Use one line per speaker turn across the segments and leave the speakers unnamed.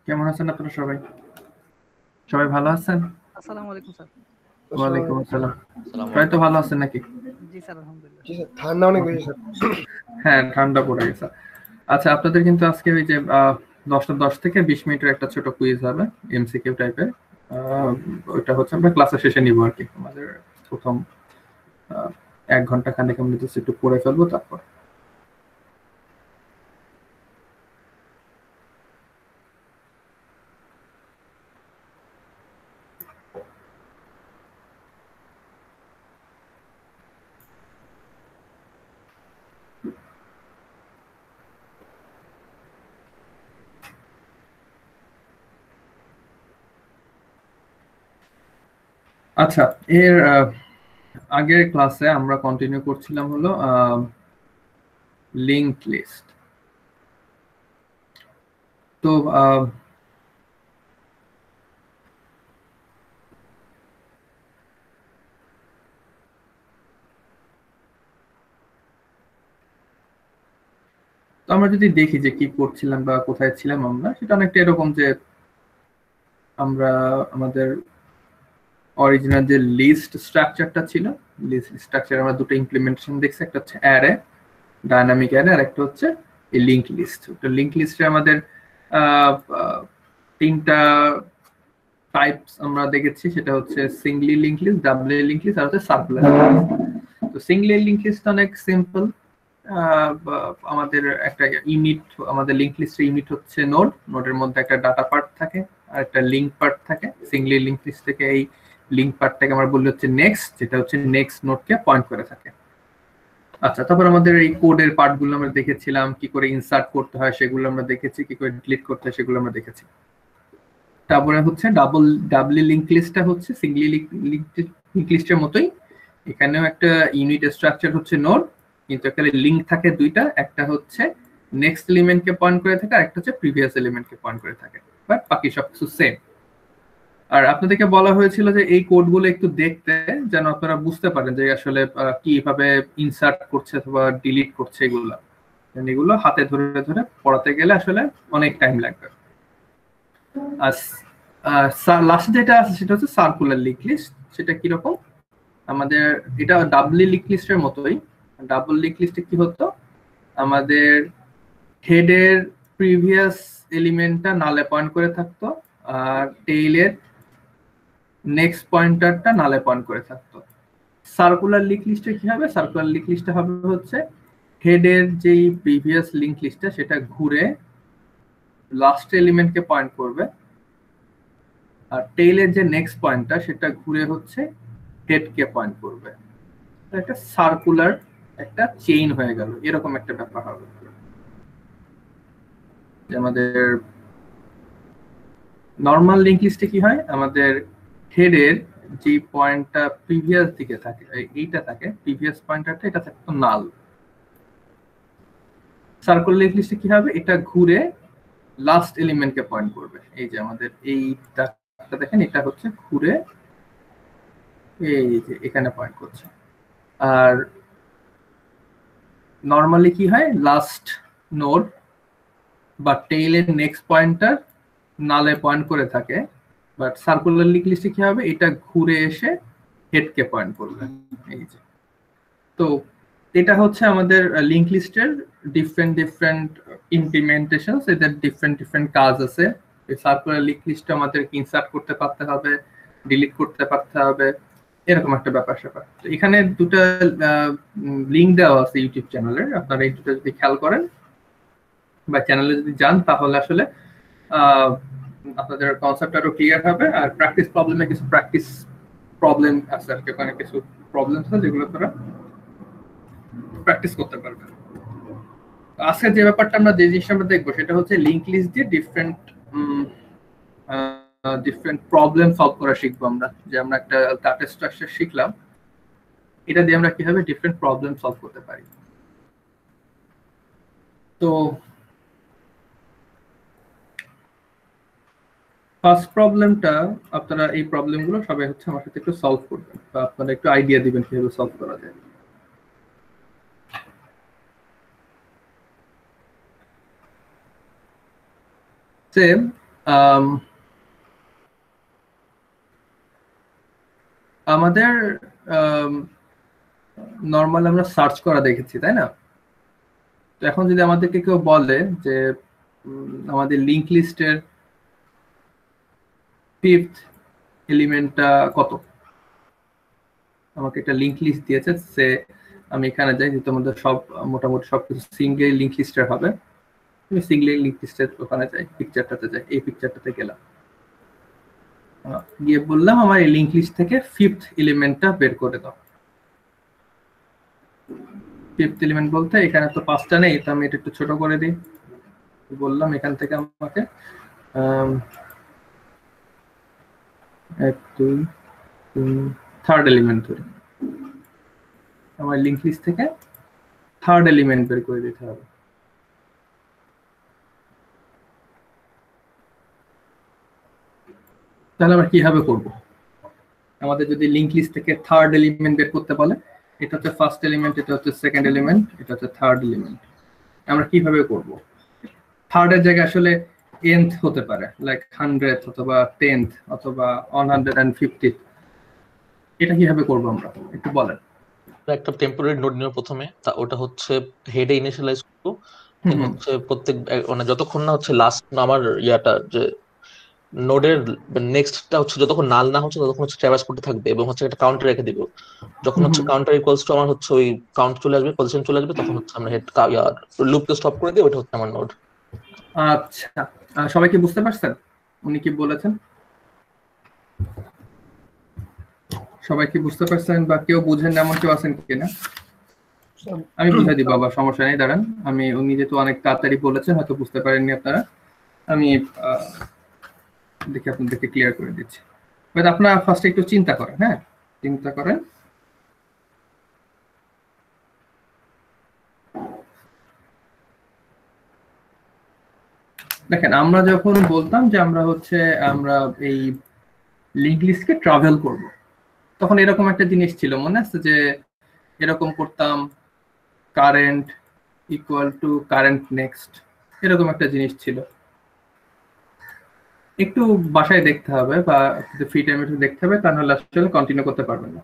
কেমন আছেন আপনারা সবাই? সবাই ভালো আছেন?
আসসালামু আলাইকুম স্যার।
ওয়ালাইকুম আসসালাম।
আসসালামু
সবাই তো
আলাইকুম।
ভালো আছেন নাকি?
জি স্যার, আলহামদুলিল্লাহ।
জি স্যার, ঠান্ডা অনেক বেশি স্যার।
হ্যাঁ, ঠান্ডা পড়ে গেছে। আচ্ছা, আপনাদের কিন্তু আজকে ওই যে 10টা 10 থেকে 20 মিনিটের একটা ছোট কুইজ হবে, এমসিকিউ টাইপের। ওইটা হচ্ছে আমরা ক্লাসের শেষে নিব আর কি। আমাদের প্রথম 1 ঘন্টা খানেক আমরা জাস্ট একটু পড়ে ফেলবো তারপর। আচ্ছা, এর আগের ক্লাসে আমরা কন্টিনিউ করছিলাম হলো লিঙ্কড লিস্ট। তো তো আমরা যদি দেখি যে কি করছিলাম বা কোথায় ছিলাম আমরা, সেটা অনেকটা এরকম যে আমরা আমাদের অরিজিনাল যে লিস্ট স্ট্রাকচারটা ছিল, লিস্ট স্ট্রাকচার আমরা দুটো ইমপ্লিমেন্টেশন দেখছি, একটা হচ্ছে অ্যারে, ডায়নামিক অ্যারে, আর একটা হচ্ছে এই লিঙ্ক লিস্ট। তো লিঙ্ক লিস্টে আমাদের তিনটা টাইপস আমরা দেখেছি, সেটা হচ্ছে Singoli link list, ডাবলি link list আর হচ্ছে সার্কুলার। তো সিঙ্গলি লিঙ্ক লিস্ট অনেক সিম্পল। আমাদের একটা ইউনিট, আমাদের লিঙ্ক লিস্টের ইউনিট হচ্ছে নোড। নোডের মধ্যে একটা ডাটা পার্ট থাকে আর একটা লিঙ্ক পার্ট থাকে। সিঙ্গলি লিঙ্ক লিস্ট থেকে এই লিঙ্ক পার্টটাকে আমরা বলি হচ্ছে নেক্সট, যেটা হচ্ছে নেক্সট নোডকে পয়েন্ট করে থাকে। আচ্ছা, তারপর আমাদের এই কোডের পার্টগুলো আমরা দেখেছিলাম, কি করে ইনসার্ট করতে হয় সেগুলো আমরা দেখেছি, কি করে ডিলিট করতে হয় সেগুলো আমরা দেখেছি। তারপরে হচ্ছে ডাবলি লিঙ্ক লিস্টটা হচ্ছে সিঙ্গলি লিঙ্ক লিস্টের মতোই। এখানেও একটা ইউনিট স্ট্রাকচার হচ্ছে নোড, কিন্তু এখানে লিঙ্ক থাকে দুইটা, একটা হচ্ছে নেক্সট এলিমেন্টকে পয়েন্ট করে থাকে আর একটা হচ্ছে প্রিভিয়াস এলিমেন্টকে পয়েন্ট করে থাকে, বাট বাকি সবকিছু সেম। আর আপনাদেরকে বলা হয়েছিল যে এই কোডগুলো একটু দেখতে, যেন আপনারা বুঝতে পারেন যে আসলে কিভাবে ইনসার্ট করছে অথবা ডিলিট করছে এগুলো। এগুলো হাতে ধরে ধরে পড়াতে গেলে আসলে অনেক টাইম লাগবে। আর লাস্ট যেটা আছে সেটা হচ্ছে সার্কুলার লিঙ্ক লিস্ট। সেটা কিরকম? আমাদের এটা ডাবলি লিঙ্ক লিস্টের মতোই। ডাবল লিঙ্ক লিস্টে কি হতো, আমাদের হেডের প্রিভিয়াস এলিমেন্টটা নালে পয়েন্ট করে থাকতো আর টেইলের নেক্সট পয়েন্টারটা নালে পয়েন্ট করে থাকতো। সার্কুলার লিঙ্ক লিস্টে কি হবে? সার্কুলার লিঙ্ক লিস্টে হবে হচ্ছে হেডের যেই প্রিভিয়াস লিঙ্ক লিস্টটা সেটা ঘুরে লাস্ট এলিমেন্টকে পয়েন্ট করবে, আর টেইলের যে নেক্সট পয়েন্টটা সেটা ঘুরে হচ্ছে হেডকে পয়েন্ট করবে। একটা সার্কুলার একটা চেইন হয়ে গেল, এরকম একটা ব্যাপার হবে। আমাদের নর্মাল লিঙ্ক লিস্টে কি হয়, আমাদের হেডের যে পয়েন্টটা প্রিভিয়াস দিকে থাকে, এইটা থাকে প্রিভিয়াস পয়েন্টারটা, এটা থাকতো নাল। সার্কুলার লিঙ্ক লিস্টে কি হবে, এটা ঘুরে লাস্ট এলিমেন্টকে পয়েন্ট করবে। এই যে আমাদের এইটা দেখেন, এটা হচ্ছে ঘুরে এই যে এখানে পয়েন্ট করছে। আর নরমালি কি হয়, লাস্ট নোড বা টেইলের নেক্সট পয়েন্টার নালে পয়েন্ট করে থাকে, বাট সার্কুলার লিঙ্ক লিস্টে কি হবে, এটা ঘুরে এসে হেডকে পয়েন্ট করবে। এই যে, তো এটা হচ্ছে আমাদের লিঙ্ক লিস্টের ডিফারেন্ট ইমপ্লিমেন্টেশন। এদের ডিফারেন্ট কাজ আছে। এই সার্কুলার লিঙ্ক লিস্টে আমাদের ইনসার্ট করতে পারতে হবে, ডিলিট করতে পারতে হবে, এরকম একটা ব্যাপার স্যাপার। তো এখানে দুটো লিঙ্ক দেওয়া আছে ইউটিউব চ্যানেলের, আপনারা এই দুটো যদি খেয়াল করেন বা চ্যানেলে যদি যান, তাহলে আসলে আপনাদের কনসেপ্ট আরো ক্লিয়ার হবে। আর প্র্যাকটিস প্রবলেমে কিছু প্র্যাকটিস প্রবলেম আছে, ওখানে কিছু প্রবলেম আছে যেগুলো আপনারা প্র্যাকটিস করতে পারবেন। আজকে যে ব্যাপারটা আমরা, যে জিনিসটা আমরা দেখবো, সেটা হচ্ছে লিঙ্ক লিস্ট দিয়ে ডিফারেন্ট প্রবলেম সলভ করা শিখবো আমরা। যে আমরা একটা ডাটা স্ট্রাকচার শিখলাম, এটা দিয়ে আমরা কিভাবে ডিফারেন্ট প্রবলেম সলভ করতে পারি। তো ফার্স্ট প্রবলেমটা, আপনারা এই প্রবলেমগুলো সবাই হচ্ছে আমার সাথে একটু সলভ করবেন, বা আপনারা একটু আইডিয়া দিবেন কিভাবে সলভ করা যায়। সেম আমাদের নর্মাল আমরা সার্চ করা দেখেছি, তাই না? তো এখন যদি আমাদেরকে কেউ বলে যে আমাদের লিংক লিস্টের 5th এলিমেন্টটা কত, আমাকে একটা লিংক লিস্ট দিয়েছে, সে আমি এখানে যাই, যে তোমাদের সব মোটামুটি সবকিছু সিঙ্গেল লিংক লিস্টের হবে, আমি সিঙ্গেল লিংক লিস্টের ওখানে যাই, পিকচারটাতে যাই, এই পিকচারটাতে গেলাম, গিয়ে বললাম আমার এই লিংক লিস্ট থেকে 5th এলিমেন্টটা বের করে দাও। 5th এলিমেন্ট বলতে এখানে তো 5টা নেই, তো আমি এটা একটু ছোট করে দিই, বললাম এখান থেকে আমাকে 1 2 3 থার্ড এলিমেন্ট ধরি, আমার লিংক লিস্ট থেকে থার্ড এলিমেন্ট বের করে দিতে হবে। তাহলে আমরা কিভাবে করব? আমাদের যদি লিংক লিস্ট থেকে থার্ড এলিমেন্ট বের করতে বলে, এটা হচ্ছে ফার্স্ট এলিমেন্ট, এটা হচ্ছে সেকেন্ড এলিমেন্ট, এটা হচ্ছে থার্ড এলিমেন্ট, আমরা কিভাবে করব? থার্ডের জায়গায় আসলে nth হতে পারে, লাইক 100th অথবা 10th অথবা 150th, এটা কিভাবে করব আমরা একটু বলেন।
একটা টেম্পোরারি নোড নিয়ে প্রথমে, ওটা হচ্ছে হেডে ইনিশিয়ালাইজ করব, হচ্ছে প্রত্যেক মানে যতক্ষণ না হচ্ছে লাস্ট আমার ইয়াটা যে নোডের নেক্সটটা হচ্ছে যতক্ষণ নাল না হচ্ছে ততক্ষণ হচ্ছে ট্রাভার্স করতে থাকবে, এবং হচ্ছে একটা কাউন্টার রেখে দিব। যখন হচ্ছে কাউন্টার ইকুয়ালস টু আমার হচ্ছে ওই কাউন্ট চলে আসবে, পজিশন চলে আসবে, তখন হচ্ছে আমরা হেড লুপকে স্টপ করে দিই, ওটা হচ্ছে আমার নোড।
আচ্ছা, সবাই কি বুঝতে পারছেন উনি কি বলেছেন? সবাই কি বুঝতে পারছেন, বা কেউ বুঝেন না এমন কেউ আছেন কিনা? আমি বুঝাই দিই বাবা, সমস্যা নেই, দাঁড়ান। আমি উনি যেহেতু অনেক তাড়াতাড়ি বলেছেন, হয়তো বুঝতে পারেননি আপনারা, আমি দেখি আপনাদেরকে ক্লিয়ার করে দিচ্ছি। বাট আপনারা ফার্স্টে একটু চিন্তা করেন, হ্যাঁ চিন্তা করেন। দেখেন, আমরা যখন বলতাম যে আমরা এই লিংক লিস্টকে ট্রাভেল করব, তখন এরকম একটা জিনিস ছিল, মনে আছে যে এরকম করতাম current equal to current next, এরকম একটা জিনিস ছিল। একটু বাসায় দেখতে হবে বা ফ্রি টাইমে দেখতে হবে, কারণ হলে আসলে কন্টিনিউ করতে পারবেন না।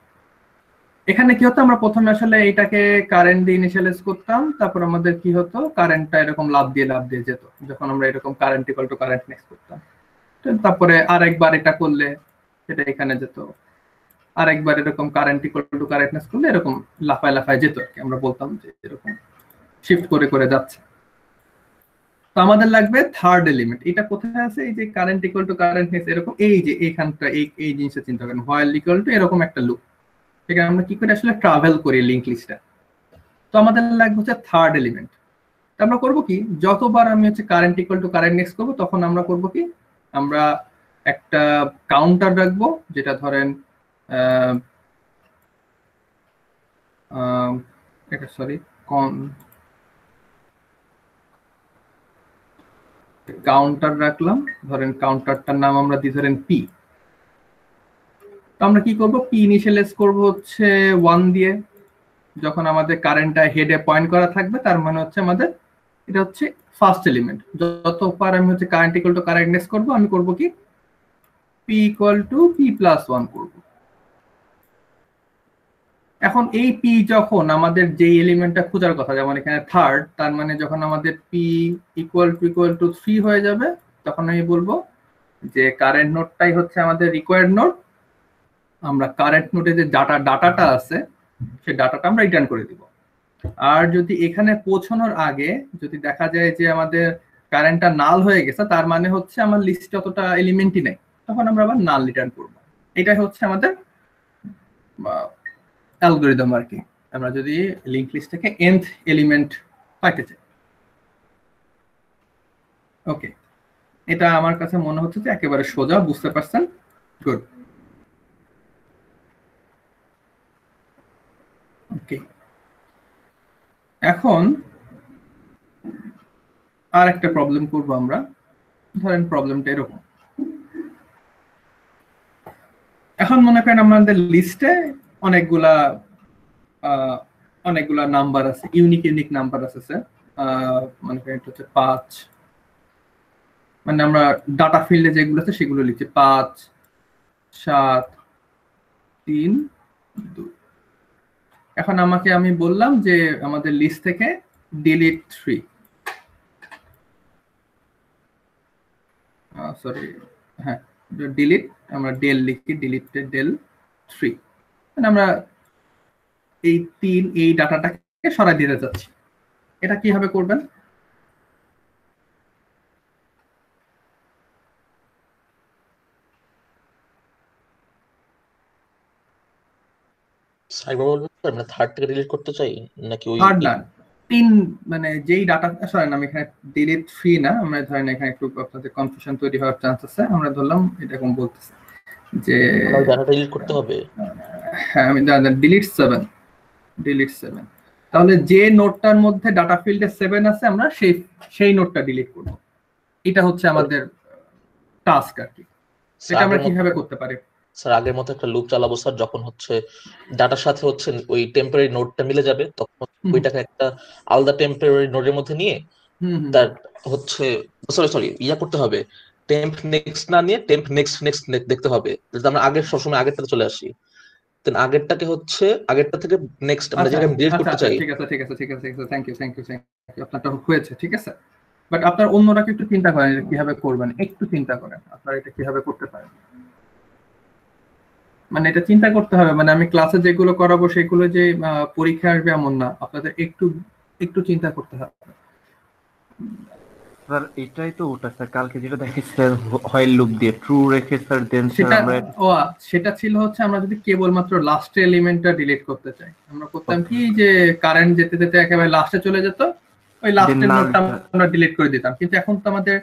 এখানে কি হতো, আমরা প্রথমে আসলে এটাকে কারেন্ট দিয়ে ইনিশিয়ালাইজ করতাম, তারপর আমাদের কি হতো, কারেন্টটা এরকম লাভ দিয়ে যেত যখন আমরা এরকম current equal to current next করতাম। তারপরে আরেকবার এটা করলে সেটা এখানে যেত, আরেকবার এরকম current equal to current next করলে এরকম লাফায় লাফায় যেত আর কি। আমরা বলতাম যে এরকম শিফট করে করে যাচ্ছে। তো আমাদের লাগবে থার্ড এলিমেন্ট, এটা কোথায় আছে, এই যে current equal to current next, এরকম এই যে এইখানটা এই জিনিসটা চিন্তা করেন, হোয়াইল ইকুয়াল টু এরকম একটা লুপ, এখানে আমরা কি করে আসলে ট্রাভেল করি লিংক লিস্টটা। তো আমাদের লাগবে হচ্ছে থার্ড এলিমেন্ট। আমরা করব কি, যতবার আমি হচ্ছে current equal to current next করবো, তখন আমরা করব কি, আমরা একটা কাউন্টার রাখবো, যেটা ধরেন এটা সরি কাউন্টার রাখলাম, ধরেন কাউন্টারটার নাম আমরা দিই ধরেন পি। তো আমরা কি করব, পি ইনিশিয়ালাইজ করব হচ্ছে 1 দিয়ে, যখন আমাদের কারেন্টটা হেডে পয়েন্ট করা থাকবে, তার মানে হচ্ছে আমাদের এটা হচ্ছে ফার্স্ট এলিমেন্ট। যতবার আমি হচ্ছে current equal to current next করব, আমি করব কি, P equal to P plus 1 করব। এখন এই পি যখন আমাদের যে এলিমেন্টটা খোঁজার কথা, যেমন এখানে থার্ড, তার মানে যখন আমাদের পি ইকুয়াল টু 3 হয়ে যাবে, তখন আমি বলবো যে কারেন্ট নোডটাই হচ্ছে আমাদের রিকোয়ার্ড নোড। আমরা কারেন্ট নোডে যে ডাটাটা আছে, সেই ডাটাটা আমরা রিটার্ন করে দিব। আর যদি এখানে পৌঁছানোর আগে যদি দেখা যায় যে আমাদের কারেন্টটা নাল হয়ে গেছে, তার মানে হচ্ছে আমার লিস্টে অতটা এলিমেন্টই নেই, তখন আমরা আবার নাল রিটার্ন করব। এটাই হচ্ছে আমাদের অ্যালগরিদম আর কি, আমরা যদি লিংক লিস্ট থেকে nth এলিমেন্ট পাইতে চাই। ওকে, এটা আমার কাছে মনে হচ্ছে যে একেবারে সোজা, বুঝতে পারছেন? গুড। ওকে, এখন আর একটা প্রবলেম করব আমরা। ধরেন প্রবলেমটা এরকম, এখন মনে করেন আমাদের লিস্টে অনেকগুলা নাম্বার আছে, ইউনিক নাম্বার আছে স্যার। মনে করেন এটা হচ্ছে 5, মানে আমরা ডাটা ফিল্ডে যেগুলো আছে সেগুলো লিখছি 5 7 3 2। এখন আমি বললাম যে আমাদের লিস্ট থেকে ডিলিট 3, সরি হ্যাঁ ডিলিট, আমরা ডেল লিখি, ডিলিট ডেল 3, মানে আমরা এই 3 এই ডাটাটাকে সরাই দিতে যাচ্ছি। এটা কিভাবে করবেন?
সাইবার বলবেন স্যার, মানে থার্ড থেকে ডিলিট করতে চাই নাকি ওই
থার্ড না, 3 মানে যেই ডাটা, সরি আমি এখানে ডিলিট 3 না, আমরা ধরেন এখানে একটু আপনাদের কনফিউশন তৈরি হওয়ার চান্স আছে, আমরা ধরলাম এরকম বলতেছি যে
ডাটাটা ডিলিট করতে হবে।
হ্যাঁ আমি ডিলিট 7, ডিলিট 7, তাহলে যে নোটটার মধ্যে ডাটা ফিল্ডে 7 আছে আমরা সেই নোটটা ডিলিট করব। এটা হচ্ছে আমাদের টাস্ক আর কি। এটা আমরা কিভাবে করতে পারি?
স্যার আগের মতো একটা লুপ চালাবো স্যার, যখন হচ্ছে ডাটার সাথে হচ্ছে ওই টেম্পোরারি নোডটা মিলে যাবে তখন ওইটাকে একটা আলাদা টেম্পোরারি নোডের মধ্যে নিয়ে তার হচ্ছে সরি ইয়া করতে হবে, টেম্প নেক্সট না নিয়ে টেম্প নেক্সট নেক্সট দেখতে হবে, যাতে আমরা আগের সবসময় আগেরটাতে চলে আসি। দেন আগেরটাকে হচ্ছে আগেরটা থেকে নেক্সট আমরা যেটা ডিলিট করতে চাই।
ঠিক আছে থ্যাংক ইউ আপনারটা হয়েছে, ঠিক আছে। বাট আপনার অন্যরা একটু চিন্তা করেন এটা কিভাবে করবেন, একটু চিন্তা করেন আপনারা এটা কিভাবে করতে পারেন। মানে এটা চিন্তা করতে হবে, মানে আমি ক্লাসে যেগুলো করাবো সেগুলো যে পরীক্ষা আসবে এমন না, আপনাদের একটু চিন্তা করতে হবে।
স্যার এটাই তো ওটা স্যার, কালকে যেটা দেখি স্যার হোয়াইল লুপ দিয়ে ট্রু রেখে স্যার দেন স্যার আমরা
সেটা ছিল হচ্ছে আমরা যদি কেবলমাত্র লাস্ট এলিমেন্টটা ডিলিট করতে চাই, আমরা করতাম কি যে কারেন্ট যেতে যেতে একেবারে লাস্টে চলে যেত, ওই লাস্টের নোটটা আমরা ডিলিট করে দিতাম। কিন্তু এখন তো আমাদের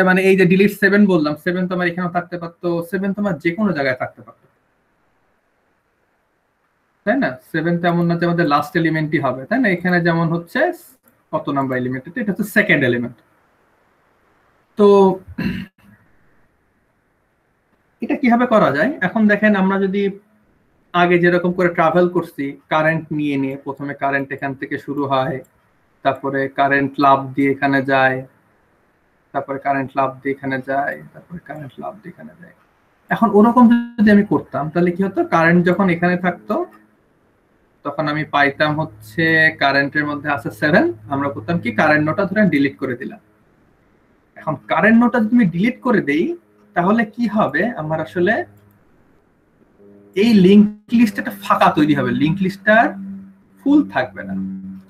মানে এই যে ডিলিট 7 বললাম, 7 তো আমার এখানেও থাকতে পারতো, 7 তো আমার যে কোনো জায়গায় থাকতে পারতো, তাই না? 7 তো এমন না যে আমাদের লাস্ট এলিমেন্টই হবে, তাই না? এখানে যেমন হচ্ছে কত নাম্বার এলিমেন্ট, এটা হচ্ছে সেকেন্ড এলিমেন্ট। তো এটা কিভাবে করা যায়? এখন দেখেন আমরা যদি আগে যেরকম করে ট্রাভেল করছি কারেন্ট নিয়ে নিয়ে, প্রথমে কারেন্ট এখান থেকে শুরু হয়, তারপরে কারেন্ট লাভ দিয়ে এখানে যায়, তারপরে কারেন্ট লাভ দিয়ে এখানে যায়, তারপরে কারেন্ট লাভ দিয়ে এখানে যায়। এখন ওরকম যদি আমি করতাম তাহলে কি হতো, কারেন্ট যখন এখানে থাকতো তখন আমি পাইতাম হচ্ছে কারেন্টের মধ্যে আছে 7, আমরা করতাম কি কারেন্ট নোটটা ধরে ডিলিট করে দিলাম। এখন কারেন্ট নোটটা যদি আমি ডিলিট করে দেই তাহলে কি হবে, আমার আসলে এই লিংক লিস্ট একটা ফাঁকা তৈরি হবে, লিংক লিস্টটা ফুল থাকবে না।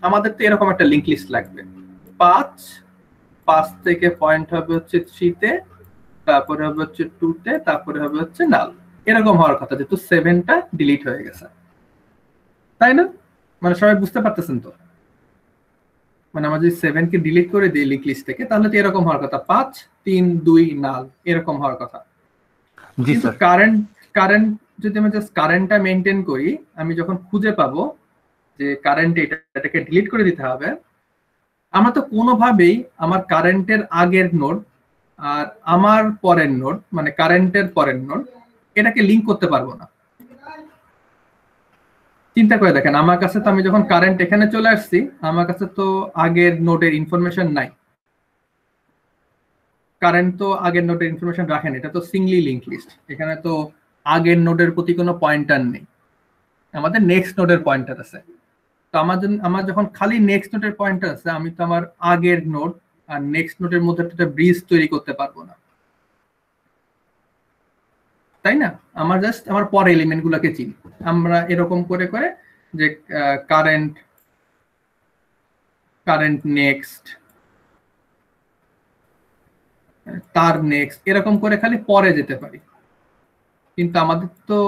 আমাদের তো এরকম একটা লিংক লিস্ট লাগবে, 5 থেকে পয়েন্ট হবে হচ্ছে 3 তে, তারপরে হবে হচ্ছে 2 তে, তারপরে হবে হচ্ছে নাল, এরকম হওয়ার কথা, যেহেতু 7টা ডিলিট হয়ে গেছে, তাই না? মানে সবাই বুঝতে পারতেছেন তো? মানে আমরা যদি 7 কে ডিলিট করে দিই লিংক লিস্ট থেকে তাহলে তো এরকম হওয়ার কথা, 5 3 2 নাল, এরকম হওয়ার কথা। কিন্তু কারেন্ট যদি আমি জাস্ট কারেন্টটা মেনটেন করি, আমি যখন খুঁজে পাবো যে কারেন্ট এটাকে ডিলিট করে দিতে হবে, আমরা তো কোনোভাবেই আমার কারেন্টের আগের নোড আর আমার পরের নোড, মানে কারেন্টের পরের নোড, এটাকে লিংক করতে পারবো না। চিন্তা করে দেখেন, আমার কাছে তো আমি যখন কারেন্ট এখানে চলে আসছি, আমার কাছে তো আগের নোডের ইনফরমেশন নাই, কারেন্ট তো আগের নোডের ইনফরমেশন রাখেন, এটা তো সিঙ্গলি লিংক লিস্ট, এখানে তো আগের নোডের প্রতি কোনো পয়েন্টার নেই, আমাদের নেক্সট নোডের পয়েন্টার আছে। তো আমার যখন খালি নেক্সট নোডের পয়েন্টার আছে, আমি তো আমার আগের নোড আর নেক্সট নোডের মধ্যে একটা ব্রিজ তৈরি করতে পারবো না, তাই না? আমার জাস্ট আমার পরের এলিমেন্ট গুলোকে চিনি, আমরা এরকম করে করে যে কারেন্ট নেক্সট, তার নেক্সট, এরকম করে খালি পরে যেতে পারি। কিন্তু আমাদের তো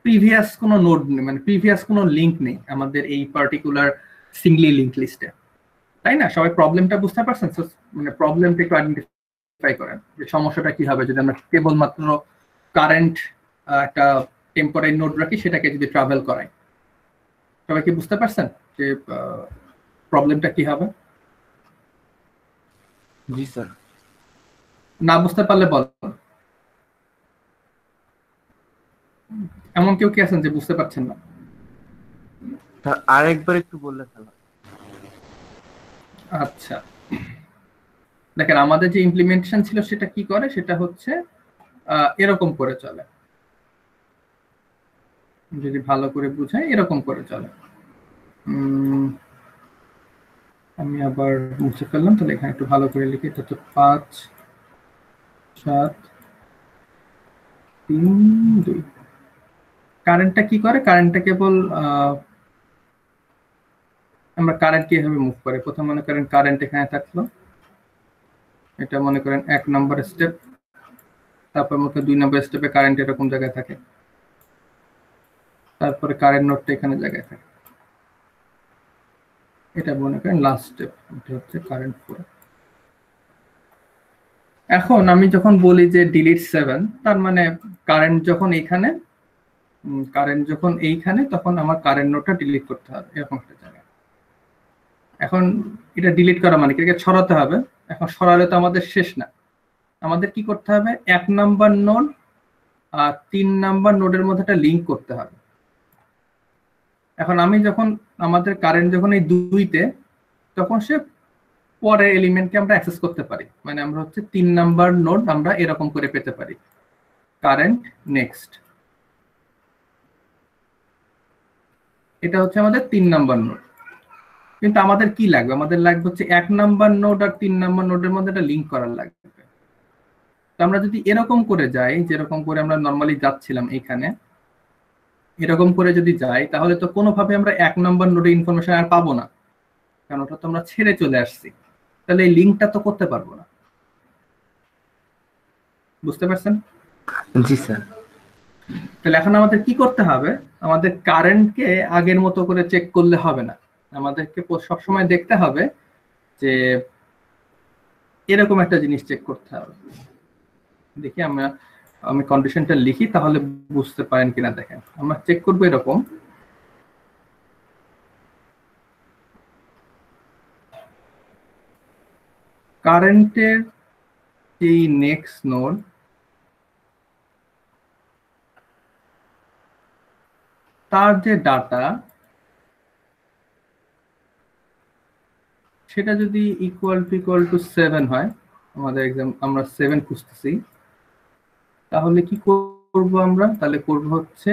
প্রিভিয়াস কোনো নোড নেই, মানে প্রিভিয়াস কোনো লিংক নেই আমাদের এই পার্টিকুলার সিঙ্গলি লিংক লিস্টে, তাই না? সবাই প্রবলেমটা বুঝতে পারছেন? মানে প্রবলেমটা একটু আইডেন্টিফাই করেন যে সমস্যাটা কি হবে যদি আমরা কেবলমাত্র কারেন্ট একটা টেম্পোরারি নোড রাখি, সেটাকে যদি ট্রাভেল করাই। সবাই কি বুঝতে পারছেন যে প্রবলেমটা কি হবে?
জি স্যার।
না বুঝতে পারলে বল। এমন কেউ কি আছেন যে বুঝতে পারছেন না?
আরেকবার একটু বললে ভালো।
আচ্ছা, দেখেন আমাদের যে ইমপ্লিমেন্টেশন ছিল সেটা কি করে, সেটা হচ্ছে এরকম করে চলে, যদি ভালো করে বুঝাই এরকম করে চলে। আমি আবার মুছে ফেললাম, তাহলে এখানে একটু ভালো করে লিখি। এটা তো 5 7 3 2। কারেন্টটা কি করে, কারেন্টটা কেবল আমরা কারেন্ট কিভাবে মুভ করে, প্রথম মনে করেন কারেন্ট এখানে থাকলো, এটা মনে করেন 1 নম্বর স্টেপ, তারপর মনে করেন 2 নম্বর স্টেপে কারেন্ট এরকম জায়গায় থাকে, তারপরে কারেন্ট নোডটা এখানে জায়গায় থাকে, এটা মনে করেন লাস্ট স্টেপ, এটা হচ্ছে কারেন্ট ফ্লো। এখন আমি যখন বলি যে ডিলিট 7, তার মানে কারেন্ট যখন এইখানে তখন আমার কারেন্ট নোডটা ডিলিট করতে হবে এরকম একটা জায়গায়। এখন এটা ডিলিট করা মানে কি, ছড়াতে হবে। এখন সরালে তো আমাদের শেষ না, আমাদের কি করতে হবে, 1 নাম্বার নোড আর 3 নাম্বার নোডের মধ্যে একটা লিংক করতে হবে। এখন আমি যখন আমাদের কারেন্ট যখন এই 2তে, তখন সে পরের এলিমেন্টকে আমরা অ্যাক্সেস করতে পারি, মানে আমরা হচ্ছে 3 নাম্বার নোড আমরা এরকম করে পেতে পারি, কারেন্ট নেক্সট, এটা হচ্ছে আমাদের 3 নাম্বার নোড। কিন্তু আমাদের কি লাগবে, আমাদের লাগবে হচ্ছে 1 নাম্বার নোড আর 3 নাম্বার নোডের মধ্যে একটা লিংক করার লাগবে। তো আমরা যদি এরকম করে যাই, যেরকম করে আমরা নর্মালি যাচ্ছিলাম এইখানে, এরকম করে যদি যাই, তাহলে তো কোনোভাবে আমরা 1 নাম্বার নোডে ইনফরমেশন আর পাবো না, কারণ ওটা তো আমরা ছেড়ে চলে আসছি, তাহলে এই লিংকটা তো করতে পারবো না। বুঝতে পারছেন?
জি স্যার।
তাহলে এখন আমাদের কি করতে হবে, আমাদের কারেন্টকে আগের মতো করে চেক করলে হবে না, আমাদেরকে সবসময় দেখতে হবে যে এরকম একটা জিনিস চেক করতে হবে। দেখি আমি কন্ডিশনটা লিখি, তাহলে বুঝতে পারেন কিনা। দেখেন আমরা চেক করবো এরকম, কারেন্টের এই নেক্সট নোড তার যে ডাটা সেটা যদি ইকুয়াল টু 7 হয়, আমাদের আমরা 7 খুঁজতেছি, তাহলে কি করব আমরা, তাহলে করব হচ্ছে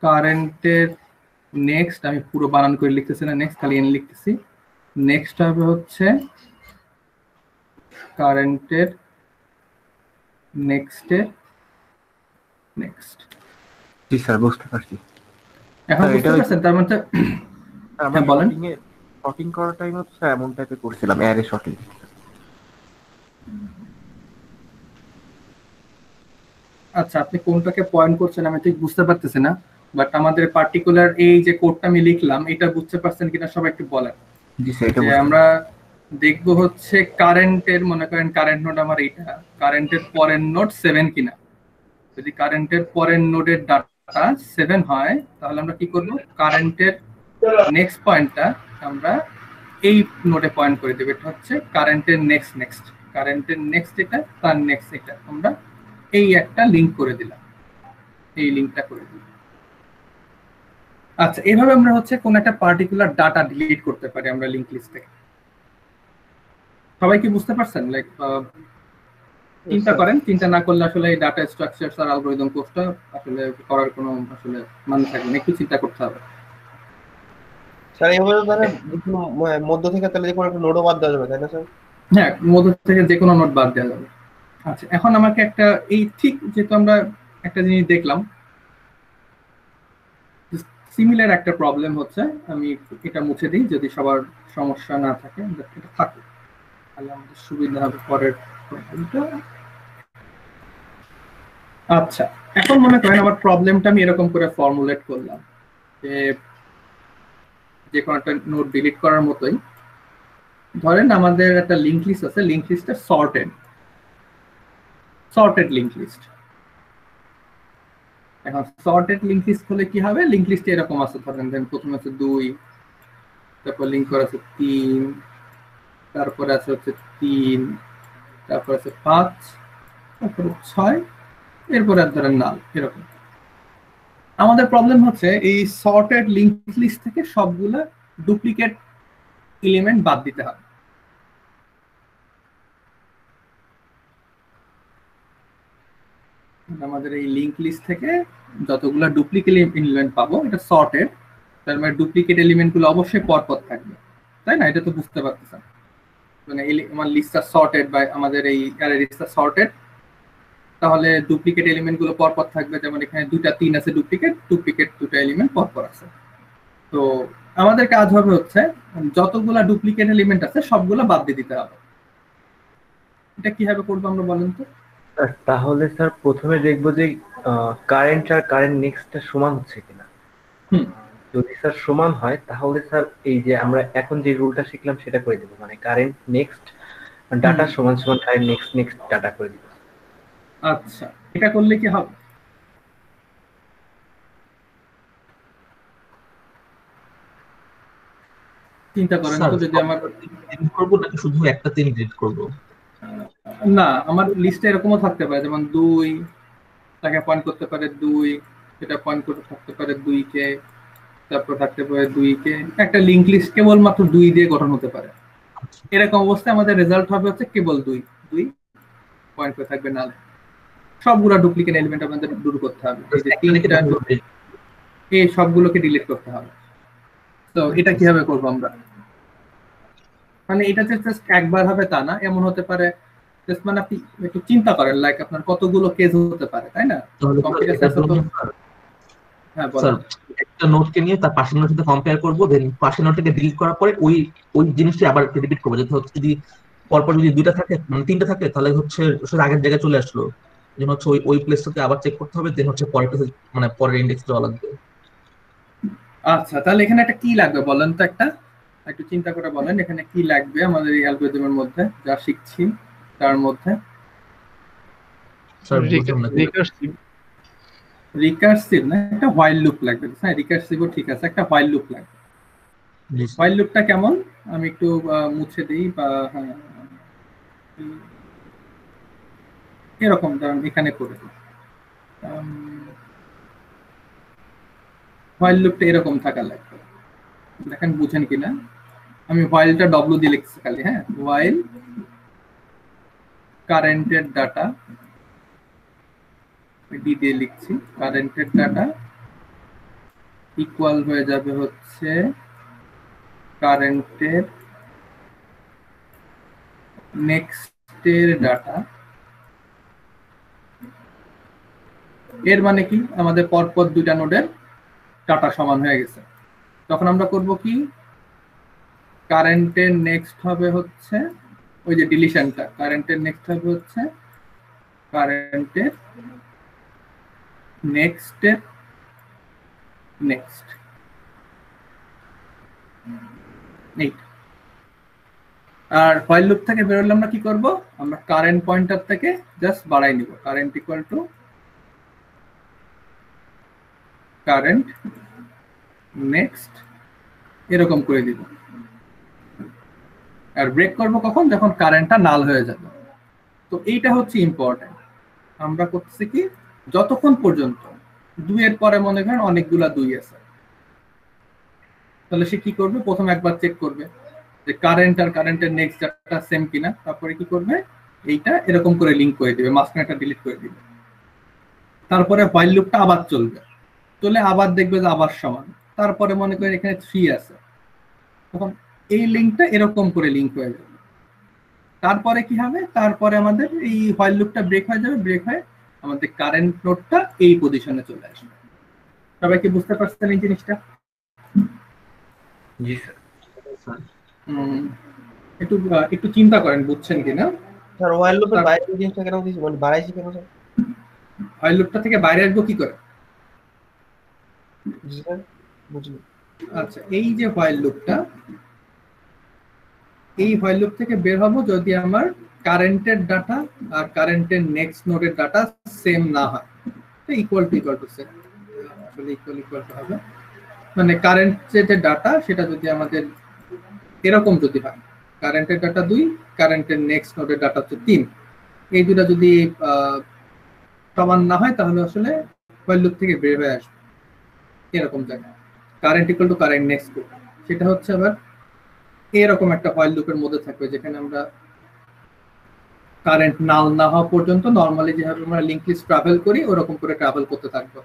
কারেন্টের নেক্সট, আমি পুরো বানান করে লিখতেছি না, নেক্সট খালি এন লিখতেছি, নেক্সট হবে হচ্ছে কারেন্টের নেক্সটের নেক্সট।
জি স্যার, বুঝতে পারছি।
এখন বুঝতে পারছেন? তার মানে
হ্যাঁ বলেন। শর্টিং করার টাইম হচ্ছে এমন টাইপে করেছিলাম, অ্যারে শর্টিং।
আচ্ছা, আপনি কোনটাকে পয়েন্ট করছেন আমি ঠিক বুঝতে পারতেছি না, বাট আমাদের পার্টিকুলার এই যে কোডটা আমি লিখলাম, এটা বুঝতে পারছেন কিনা সবাই একটু বলেন।
জি স্যার, এটা
আমরা দেখবো হচ্ছে কারেন্টের, মনে করেন কারেন্ট নোড আমার এইটা, কারেন্টের পরের নোড 7 কিনা। যদি কারেন্টের পরের নোডের ডাটা 7 হয়, তাহলে আমরা কি করব, কারেন্টের নেক্সট পয়েন্টটা আমরা এই নোডে পয়েন্ট করে দেব, এটা হচ্ছে কারেন্টের নেক্সট, কারেন্টের নেক্সট এটা, তার নেক্সট এটা, আমরা এই একটা লিংক করে দিলাম, এই লিংকটা করে দিলাম। আচ্ছা, এইভাবে আমরা হচ্ছে কোন একটা পার্টিকুলার ডাটা ডিলিট করতে পারি আমরা লিংক লিস্ট থেকে। সবাই কি বুঝতে পারছেন? লাইক চিন্তা করেন, চিন্তা না করলে আসলে এই ডাটা স্ট্রাকচারস আর অ্যালগরিদম কোর্সটা আসলে করার কোনো আসলে মানে থাকে না, একটু চিন্তা করতে হবে।
স্যার এইভাবে মানে মধ্য থেকে তাহলে যে কোনো একটা নোডও বাদ দেওয়া যাবে, তাই না স্যার?
হ্যাঁ, মধ্য থেকে যে কোনো নোড বাদ দেওয়া যাবে। আচ্ছা, এখন আমাকে একটা এই ঠিক যেহেতু আমরা একটা জিনিস দেখলাম, সিমিলার একটা প্রবলেম হচ্ছে, আমি এটা মুছে দিই যদি সবার সমস্যা না থাকে, এটা থাকে তাহলে আমাদের সুবিধা হবে পরের প্রবলেমটা। আচ্ছা, এখন মনে করেন আমার প্রবলেমটা আমি এরকম করে ফর্মুলেট করলাম যে কোনো একটা নোড ডিলিট করার মতোই। ধরেন আমাদের একটা লিংক লিস্ট আছে, লিংক লিস্টটা সর্টেড লিংক লিস্ট। এখন সর্টেড লিংক লিস্ট হলে কি হবে, লিংক লিস্টে এরকম আছে, ধরেন প্রথমে আছে 2, তারপর লিংক করা আছে 3, তারপরে আছে হচ্ছে 3, তারপর আছে 5, তারপরে 6, এরপরে ধরেন নাল, এরকম। আমাদের প্রবলেম হচ্ছে এই সর্টেড লিংক লিস্ট থেকে সবগুলা ডুপ্লিকেট এলিমেন্ট বাদ দিতে হবে। আমাদের এই লিংক লিস্ট থেকে যতগুলো ডুপ্লিকেট এলিমেন্ট পাবো এটা সর্টেড, তার মানে ডুপ্লিকেট এলিমেন্ট গুলো অবশ্যই পরপর থাকবে, তাই না? এটা তো বুঝতে পারতেছেন, মানে আমার লিস্টটা সর্টেড বা আমাদের এই অ্যারে লিস্টটা সর্টেড, তাহলে ডুপ্লিকেট এলিমেন্ট গুলো পরপর থাকবে। যেমন এখানে 2টা 3 আছে ডুপ্লিকেট 2টা এলিমেন্ট পরপর আছে। তো আমাদের কাজ হবে হচ্ছে যতগুলা ডুপ্লিকেট এলিমেন্ট আছে সবগুলো বাদ দিয়ে দিতে হবে। এটা কিভাবে করবো আমরা বলেন তো?
তাহলে স্যার প্রথমে দেখবো যে কারেন্ট আর কারেন্ট নেক্সটটা সমান হচ্ছে কিনা। যদি স্যার সমান হয় তাহলে স্যার এই যে আমরা এখন যে রুলটা শিখলাম সেটা করে দেবো, মানে কারেন্ট নেক্সট ডাটা সমান সমান কারেন্ট নেক্সট নেক্সট ডাটা করে দিব।
আচ্ছা, এটা করলে কি হবে? চিন্তা করেন তো, যদি আমার
করব নাকি শুধু একটা তিন ডিলিট করব?
না, আমার লিস্টে এরকমও থাকতে পারে, যেমন 2 তাকে পয়েন্ট করতে পারে 2, সেটা পয়েন্ট করতে থাকতে পারে 2 কে, তারপর থাকতে পারে 2 কে। একটা লিংক লিস্ট কেবলমাত্র 2 দিয়ে গঠন হতে পারে। এরকম অবস্থায় আমাদের রেজাল্ট হবে হচ্ছে কেবল 2 পয়েন্ট করে থাকবে, নালে সবগুলো ডুপ্লিকেট এলিমেন্ট আমাদের দূর করতে হবে। এই সবগুলোকে ডিলিট করতে হবে। তো এটা কিভাবে করবো আমরা? মানে এটা যে জাস্ট একবার হবে তা না, এমন হতে পারে মানে আপনি একটু চিন্তা করেন, লাইক আপনার কতগুলো কেস হতে পারে, তাই না? হ্যাঁ,
স্যার একটা নোটকে নিয়ে তার পাশের নোটের সাথে কম্পেয়ার করব, দেন পাশের নোটটাকে ডিলিট করার পরে ওই ওই জিনিসটা আবার রিপিট করব। যেটা হচ্ছে যদি পরপর যদি 2টা থাকে মানে 3টা থাকে তাহলে হচ্ছে সেটা আগের জায়গায় চলে আসলো, যেন হচ্ছে ওই ওই প্লেসটাকে আবার চেক করতে হবে, দেন হচ্ছে পরের প্লেসে মানে পরের ইন্ডেক্স দেওয়া লাগবে।
আচ্ছা, তাহলে এখানে একটা কি লাগবে বলেন তো? একটু চিন্তা করে বলেন এখানে কি লাগবে আমাদের এই অ্যালগরিদমের মধ্যে যা শিখছি তার মধ্যে।
স্যার বুঝলাম না।
রিকার্সিভ না, একটা হোয়াইল লুপ লাগবে। হ্যাঁ, রিকার্সিভও ঠিক আছে, একটা হোয়াইল লুপ লাগবে। হোয়াইল লুপটা কেমন আমি একটু মুছে দিই, বা হ্যাঁ এরকম ধরুন এখানে করে দিই। হোয়াইল লুপটা এরকম থাকা লাগবে, দেখেন বুঝেন কিনা। আমি হোয়াইলটা ডব্লিউ দিয়ে লিখছি খালি। হ্যাঁ, হোয়াইল কারেন্টের ডাটা ডি দিয়ে লিখছি, কারেন্টের ডাটা ইকুয়াল হয়ে যাবে হচ্ছে কারেন্টের নেক্সটের ডাটা। এর মানে কি, আমাদের পরপর 2টা নোডের ডাটা সমান হয়ে গেছে। তখন আমরা করব কি, কারেন্টের নেক্সট হবে হচ্ছে ওই যে ডিলিশনটা, কারেন্টের নেক্সট হবে হচ্ছে কারেন্টের নেক্সটের নেক্সট। আর হোয়াইল লুপ থেকে বেরোলে আমরা কি করব, আমরা কারেন্ট পয়েন্টার থেকে জাস্ট বাড়াই নিব, current equal to current next এরকম করে দিব। আর ব্রেক করব কখন, যখন কারেন্টটা নাল হয়ে যাবে। তো এইটা হচ্ছে ইম্পর্টেন্ট। আমরা করতেছি কি, যতক্ষণ পর্যন্ত 2 এর পরে মনে করেন অনেকগুলা 2 আছে, তাহলে সে কি করবে, প্রথম একবার চেক করবে যে কারেন্ট আর কারেন্টের নেক্সট ডাটা সেম কিনা। তারপরে কি করবে, এইটা এরকম করে লিংক করে দিবে, মাঝখানেটা ডিলিট করে দিবে। তারপরে হোয়াইল লুপটা আবার চলবে, চলে আবার দেখবে যে আবার সমান। তারপরে মনে করেন এখানে 3 আছে, তখন এই লিংকটা এরকম করে লিংক হয়ে যাবে। তারপরে কি হবে, তারপরে আমাদের এই হোয়াইল লুপটা ব্রেক হয়ে যাবে, ব্রেক হয়ে আমাদের কারেন্ট নোডটা এই পজিশনে চলে আসবে। সবাই কি বুঝতে পারছেন এই জিনিসটা?
জি স্যার।
একটু একটু চিন্তা করেন বুঝছেন কিনা।
স্যার হোয়াইল লুপের বাইরে জিনিসটা কেন দিছি, মানে বাড়াইছি কেন স্যার?
হোয়াইল লুপটা থেকে বাইরে আসবো কি করে?
জি স্যার, বুঝলি।
আচ্ছা, এই যে হোয়াইল লুপটা, এই হোয়াইল লুপ থেকে বের হবো যদি আমার কারেন্টের ডাটা আর কারেন্টের নেক্সট নোডের ডাটা সেম না হয়। ইকুয়াল টু সেম, আসলে ইকুয়াল টু হবে, মানে কারেন্ট যে ডাটা সেটা যদি আমাদের এরকম যদি হয়, কারেন্টের ডাটা 2, কারেন্টের নেক্সট নোডের ডাটা হচ্ছে 3, এই দুটা যদি সমান না হয় তাহলে আসলে হোয়াইল লুপ থেকে বের হয়ে আসবে এরকম জায়গায়, current equal to current next. সেটা হচ্ছে আবার এরকম একটা হোয়াইল লুপের মধ্যে থাকবে, যেখানে আমরা কারেন্ট নাল না হওয়া পর্যন্ত নরমালি যেভাবে আমরা লিংক লিস্ট ট্রাভেল করি ওরকম করে ট্রাভেল করতে থাকবো।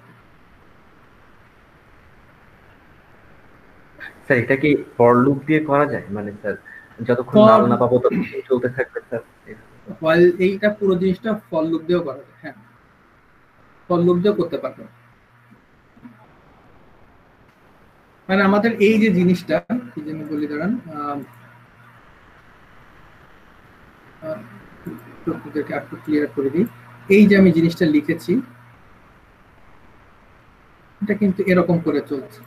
স্যার এটা কি ফর লুপ দিয়ে করা যায়, মানে স্যার যতক্ষণ নাল না পাবো ততক্ষণ চলতে থাকবে স্যার?
while এইটা পুরো জিনিসটা ফর লুপ দিয়েও করা যায়, হ্যাঁ ফর লুপ দিয়েও করতে পারবে। মানে আমাদের এই যে জিনিসটা কি যেন বলি, দাঁড়ান আপনাদেরকে একটু ক্লিয়ার করে দিই। এই যে আমি জিনিসটা লিখেছি এটা কিন্তু এরকম করে চলছে,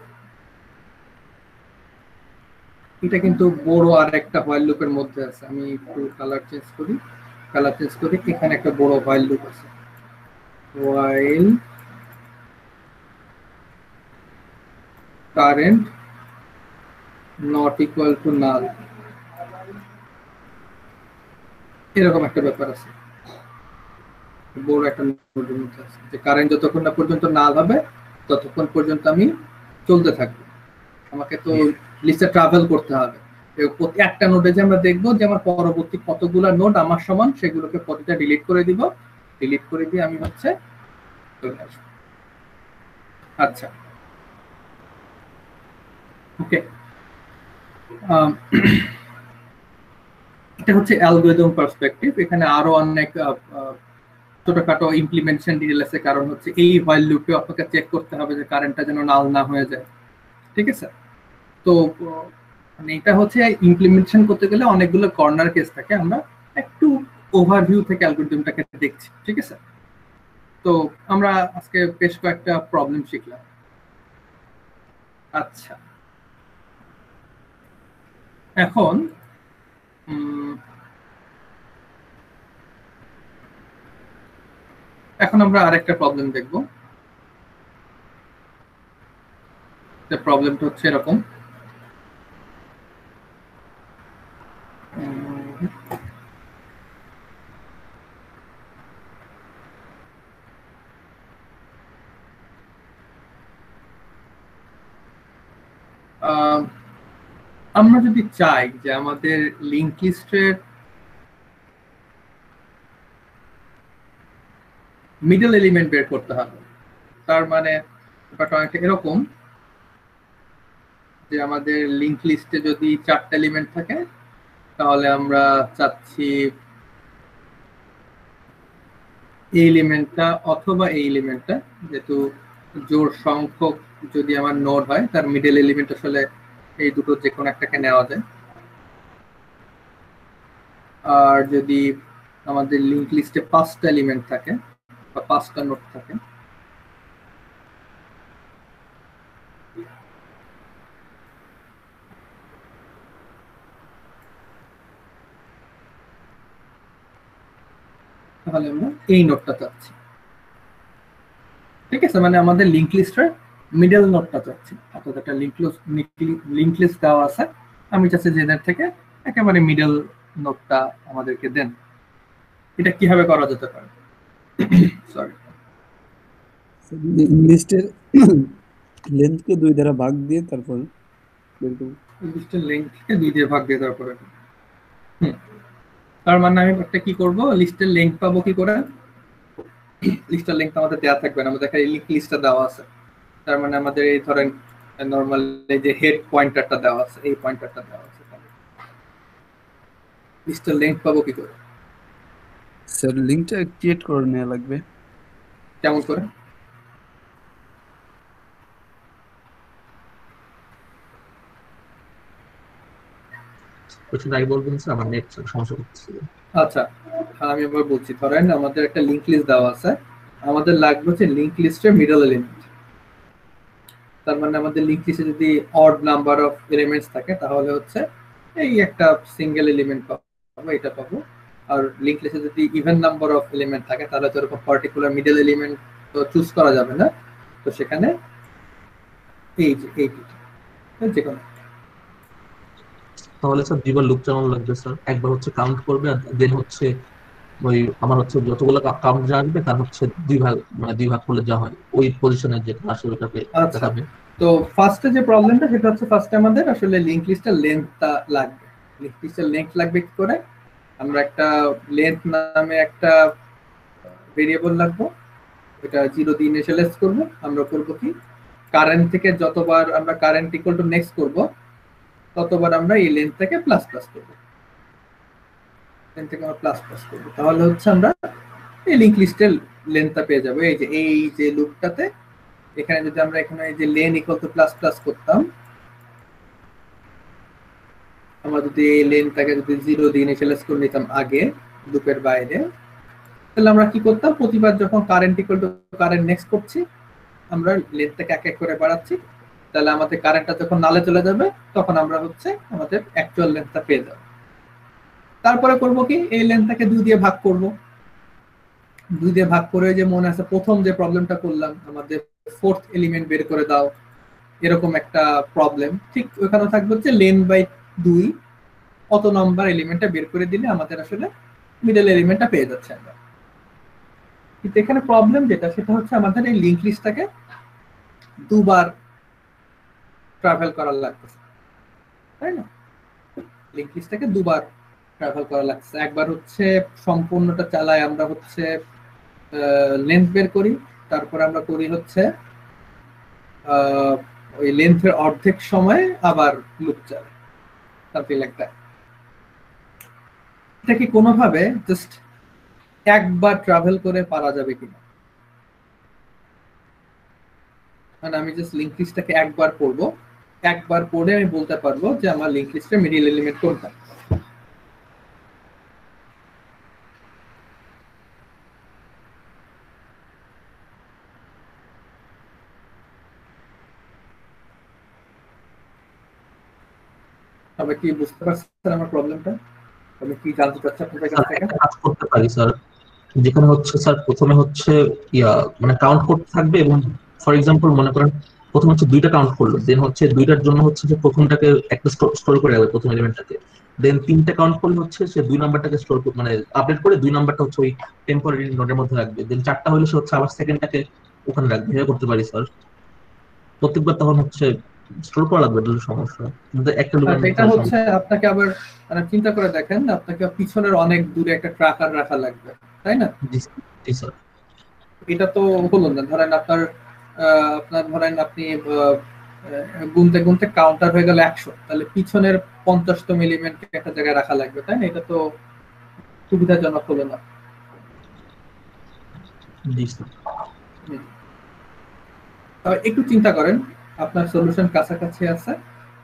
এটা কিন্তু বড় আর একটা হোয়াইল লুপের মধ্যে আছে। আমি একটু কালার চেঞ্জ করি, এখানে একটা বড় হোয়াইল লুপ আছে, while current not equal to নাল, এরকম একটা ব্যাপার আছে, বড় একটা নোডের মধ্যে আছে যে কারেন্ট যতক্ষণ না পর্যন্ত নাল হবে ততক্ষণ পর্যন্ত আমি চলতে থাকবো, আমাকে তো লিস্টে ট্রাভেল করতে হবে। একটা নোডে যে আমরা দেখবো যে আমার পরবর্তী কতগুলা নোড আমার সমান, সেগুলোকে প্রতিটা ডিলিট করে দিব, ডিলিট করে দিয়ে আমি হচ্ছে চলে আসবো। আচ্ছা ওকে, এটা হচ্ছে অ্যালগরিদম পার্সপেক্টিভ। এখানে আরো অনেক ছোটখাটো ইমপ্লিমেন্টেশন ডিটেইল আছে, কারণ হচ্ছে এই হোয়াইল লুপে আপনাকে চেক করতে হবে যে কারেন্টটা যেন নাল না হয়ে যায়, ঠিক আছে? তো মানে এটা হচ্ছে ইমপ্লিমেন্টেশন করতে গেলে অনেকগুলো কর্নার কেস থাকে, আমরা একটু ওভারভিউ থেকে অ্যালগরিদমটাকে দেখছি, ঠিক আছে? তো আমরা আজকে বেশ কয়েকটা প্রবলেম শিখলাম। আচ্ছা এখন আমরা আরেকটা প্রবলেম দেখব। প্রবলেমটা হচ্ছে এরকম, আমরা যদি চাই যে আমাদের লিংক লিস্টের মিডল এলিমেন্ট বের করতে হবে, তার মানে ব্যাপারটা অনেকটা এরকম যে আমাদের লিংক লিস্টে যদি 4টা এলিমেন্ট থাকে তাহলে আমরা চাচ্ছি এই এলিমেন্টটা অথবা এই এলিমেন্টটা, যেহেতু জোড় সংখ্যক যদি আমার নোড হয় তার মিডল এলিমেন্ট আসলে এই দুটো যে কোনো একটাকে নেওয়া যায়। আর যদি আমাদের লিংক লিস্টে 5টা এলিমেন্ট থাকে বা 5টা নোড থাকে তাহলে আমরা এই নোডটা চাচ্ছি, ঠিক আছে? মানে আমাদের লিংক লিস্টের মিডল নোডটা চাচ্ছি, অর্থাৎ একটা লিংক লিস্ট দেওয়া আছে, আমি চাচ্ছি যে এদের থেকে একেবারে মিডল নোডটা আমাদেরকে দেন। এটা কিভাবে করা যেতে পারে? সরি,
লিস্টের লেন্থকে 2 দ্বারা ভাগ দিয়ে তারপর
লিস্টের লেংথকে 2 দিয়ে ভাগ দিয়ে তারপরে তার মানে আমি একটা কি করব, লিস্টের লেংথ পাবো কি করে? লিস্টের লেংথ আমাদের দেওয়া থাকবে না, আমাদের এখানে লিস্টটা দেওয়া আছে, তার মানে আমাদের এই ধরেন নরমাল যে হেড পয়েন্টারটা দেওয়া আছে, এই পয়েন্টারটা দেওয়া আছে, লিস্টের লেংথ পাবো কি করে?
স্যার লিংকটা ক্রিয়েট করে নেওয়া লাগবে।
কেমন করে? আচ্ছা আমি আবার বলছি, ধরেন আমাদের একটা লিংক লিস্ট দেওয়া আছে, আমাদের লাগবে হচ্ছে লিংক লিস্টের মিডল এলিমেন্ট, তার মানে আমাদের লিংক লিস্টে যদি অড নাম্বার অফ এলিমেন্টস থাকে তাহলে হচ্ছে এই একটা সিঙ্গেল এলিমেন্ট পাবো, এটা পাবো। আর লিংক লিস্টে যদি ইভেন নাম্বার অফ এলিমেন্ট থাকে তাহলে তো এরকম পার্টিকুলার মিডল এলিমেন্ট তো চুজ করা যাবে না, তো সেখানে এই যে যে কোনো
তাহলে স্যার দুইবার লুপ চালানো লাগবে স্যার, একবার হচ্ছে কাউন্ট করবে আর দেন হচ্ছে ওই আমার হচ্ছে যতগুলো কাউন্ট যা আসবে তার হচ্ছে 2 ভাগ করলে যা হয় ওই পজিশনে যেটা আসলে ওটাকে দেখাবে।
তো ফার্স্টে যে প্রবলেমটা সেটা হচ্ছে ফার্স্টে আমাদের আসলে লিংক লিস্টের লেন্থটা লাগবে। লিংক লিস্টের লেন্থ লাগবে কি করে? আমরা একটা লেন্থ নামে একটা ভেরিয়েবল রাখবো, এটা 0 দিয়ে ইনিশিয়ালাইজ করব। আমরা করব কি, কারেন্ট থেকে যতবার আমরা কারেন্ট ইকুয়াল টু নেক্সট করব ততবার আমরা এই লেন্থটাকে প্লাস প্লাস করব, লেন্থ থেকে আমরা প্লাস প্লাস করব। তাহলে হচ্ছে আমরা এই লিংক লিস্টের লেন্থটা পেয়ে যাবো। এই যে লুপটাতে এখানে যদি আমরা এখানে এই যে lane equal to plus plus করতাম, আমরা যদি এই লেনটাকে যদি 0 দিয়ে ইনিশিয়ালাইজ করে নিতাম আগে লুপের বাইরে, তাহলে আমরা কি করতাম, প্রতিবার যখন current equal to current next করছি আমরা লেনটাকে এক এক করে বাড়াচ্ছি, তাহলে আমাদের কারেন্টটা যখন নালে চলে যাবে তখন আমরা হচ্ছে আমাদের অ্যাকচুয়াল লেন্থটা পেয়ে যাব। তারপরে করব কি, এই লেন্থটাকে 2 দিয়ে ভাগ করব। 2 দিয়ে ভাগ করে, যে মনে আছে প্রথম যে প্রবলেমটা করলাম, আমাদের ফোর্থ এলিমেন্ট বের করে দাও, এরকম একটা প্রবলেম, ঠিক ওখানে থাকবে হচ্ছে লেন বাই 2 অত নাম্বার এলিমেন্টটা বের করে দিলে আমাদের আসলে মিডল এলিমেন্টটা পেয়ে যাচ্ছে আমরা। কিন্তু এখানে প্রবলেম যেটা, সেটা হচ্ছে আমাদের এই লিংক লিস্টটাকে দুবার ট্রাভেল করা লাগতেছে, তাই না? লিংক লিস্টটাকে দুবার ট্রাভেল করা লাগছে। একবার হচ্ছে সম্পূর্ণটা চালায় আমরা হচ্ছে লেন্থ বের করি, তারপর আমরা করি হচ্ছে ওই লেন্থের অর্ধেক সময় আবার লুপ চালাই, সামথিং লাইক দ্যাট। এটা কি কোনোভাবে জাস্ট একবার ট্রাভেল করে পারা যাবে কিনা? মানে আমি জাস্ট লিংক লিস্টটাকে একবার পড়বো, একবার পড়ে আমি বলতে পারবো যে আমার লিংক লিস্টের মিডল এলিমেন্ট কোনটা। তবে কি বুঝতে পারছেন আমার প্রবলেমটা? আমি কি জানতে চাচ্ছি আপনাদের কাছ থেকে?
একটা কাজ করতে পারি স্যার, যেখানে হচ্ছে স্যার প্রথমে হচ্ছে মানে কাউন্ট করতে থাকবে, এবং ফর এক্সাম্পল মনে করেন প্রথমে হচ্ছে 2টা কাউন্ট করলো, দেন হচ্ছে 2টার জন্য হচ্ছে যে প্রথমটাকে একটা স্টোর করে রাখবে প্রথম এলিমেন্টটাকে, দেন 3টে কাউন্ট করলে হচ্ছে সে 2 নাম্বারটাকে স্টোর মানে আপডেট করে 2 নাম্বারটা হচ্ছে ওই টেম্পোরারি নোডের মধ্যে রাখবে, দেন 4টা হলে সে হচ্ছে আবার সেকেন্ডটাকে ওখানে রাখবে। এটা করতে পারি স্যার, প্রত্যেকবার তখন হচ্ছে স্টোর করা লাগবে, এটা সমস্যা কিন্তু একটা লুপের মধ্যে
এটা হচ্ছে আপনাকে আবার মানে চিন্তা করে দেখেন, আপনাকে পিছনের অনেক দূরে একটা ট্র্যাকার রাখা লাগবে, তাই না?
জি স্যার।
এটা তো হলো না। ধরেন আপনার ধরেন আপনি গুনতে গুনতে কাউন্টার হয়ে গেল 100, তাহলে পিছনের 50তম এলিমেন্টকে একটা জায়গায় রাখা লাগবে, তাই না? এটা তো সুবিধাজনক হলো না।
জি স্যার।
তবে একটু চিন্তা করেন, আপনার সলিউশন কাছাকাছি আছে,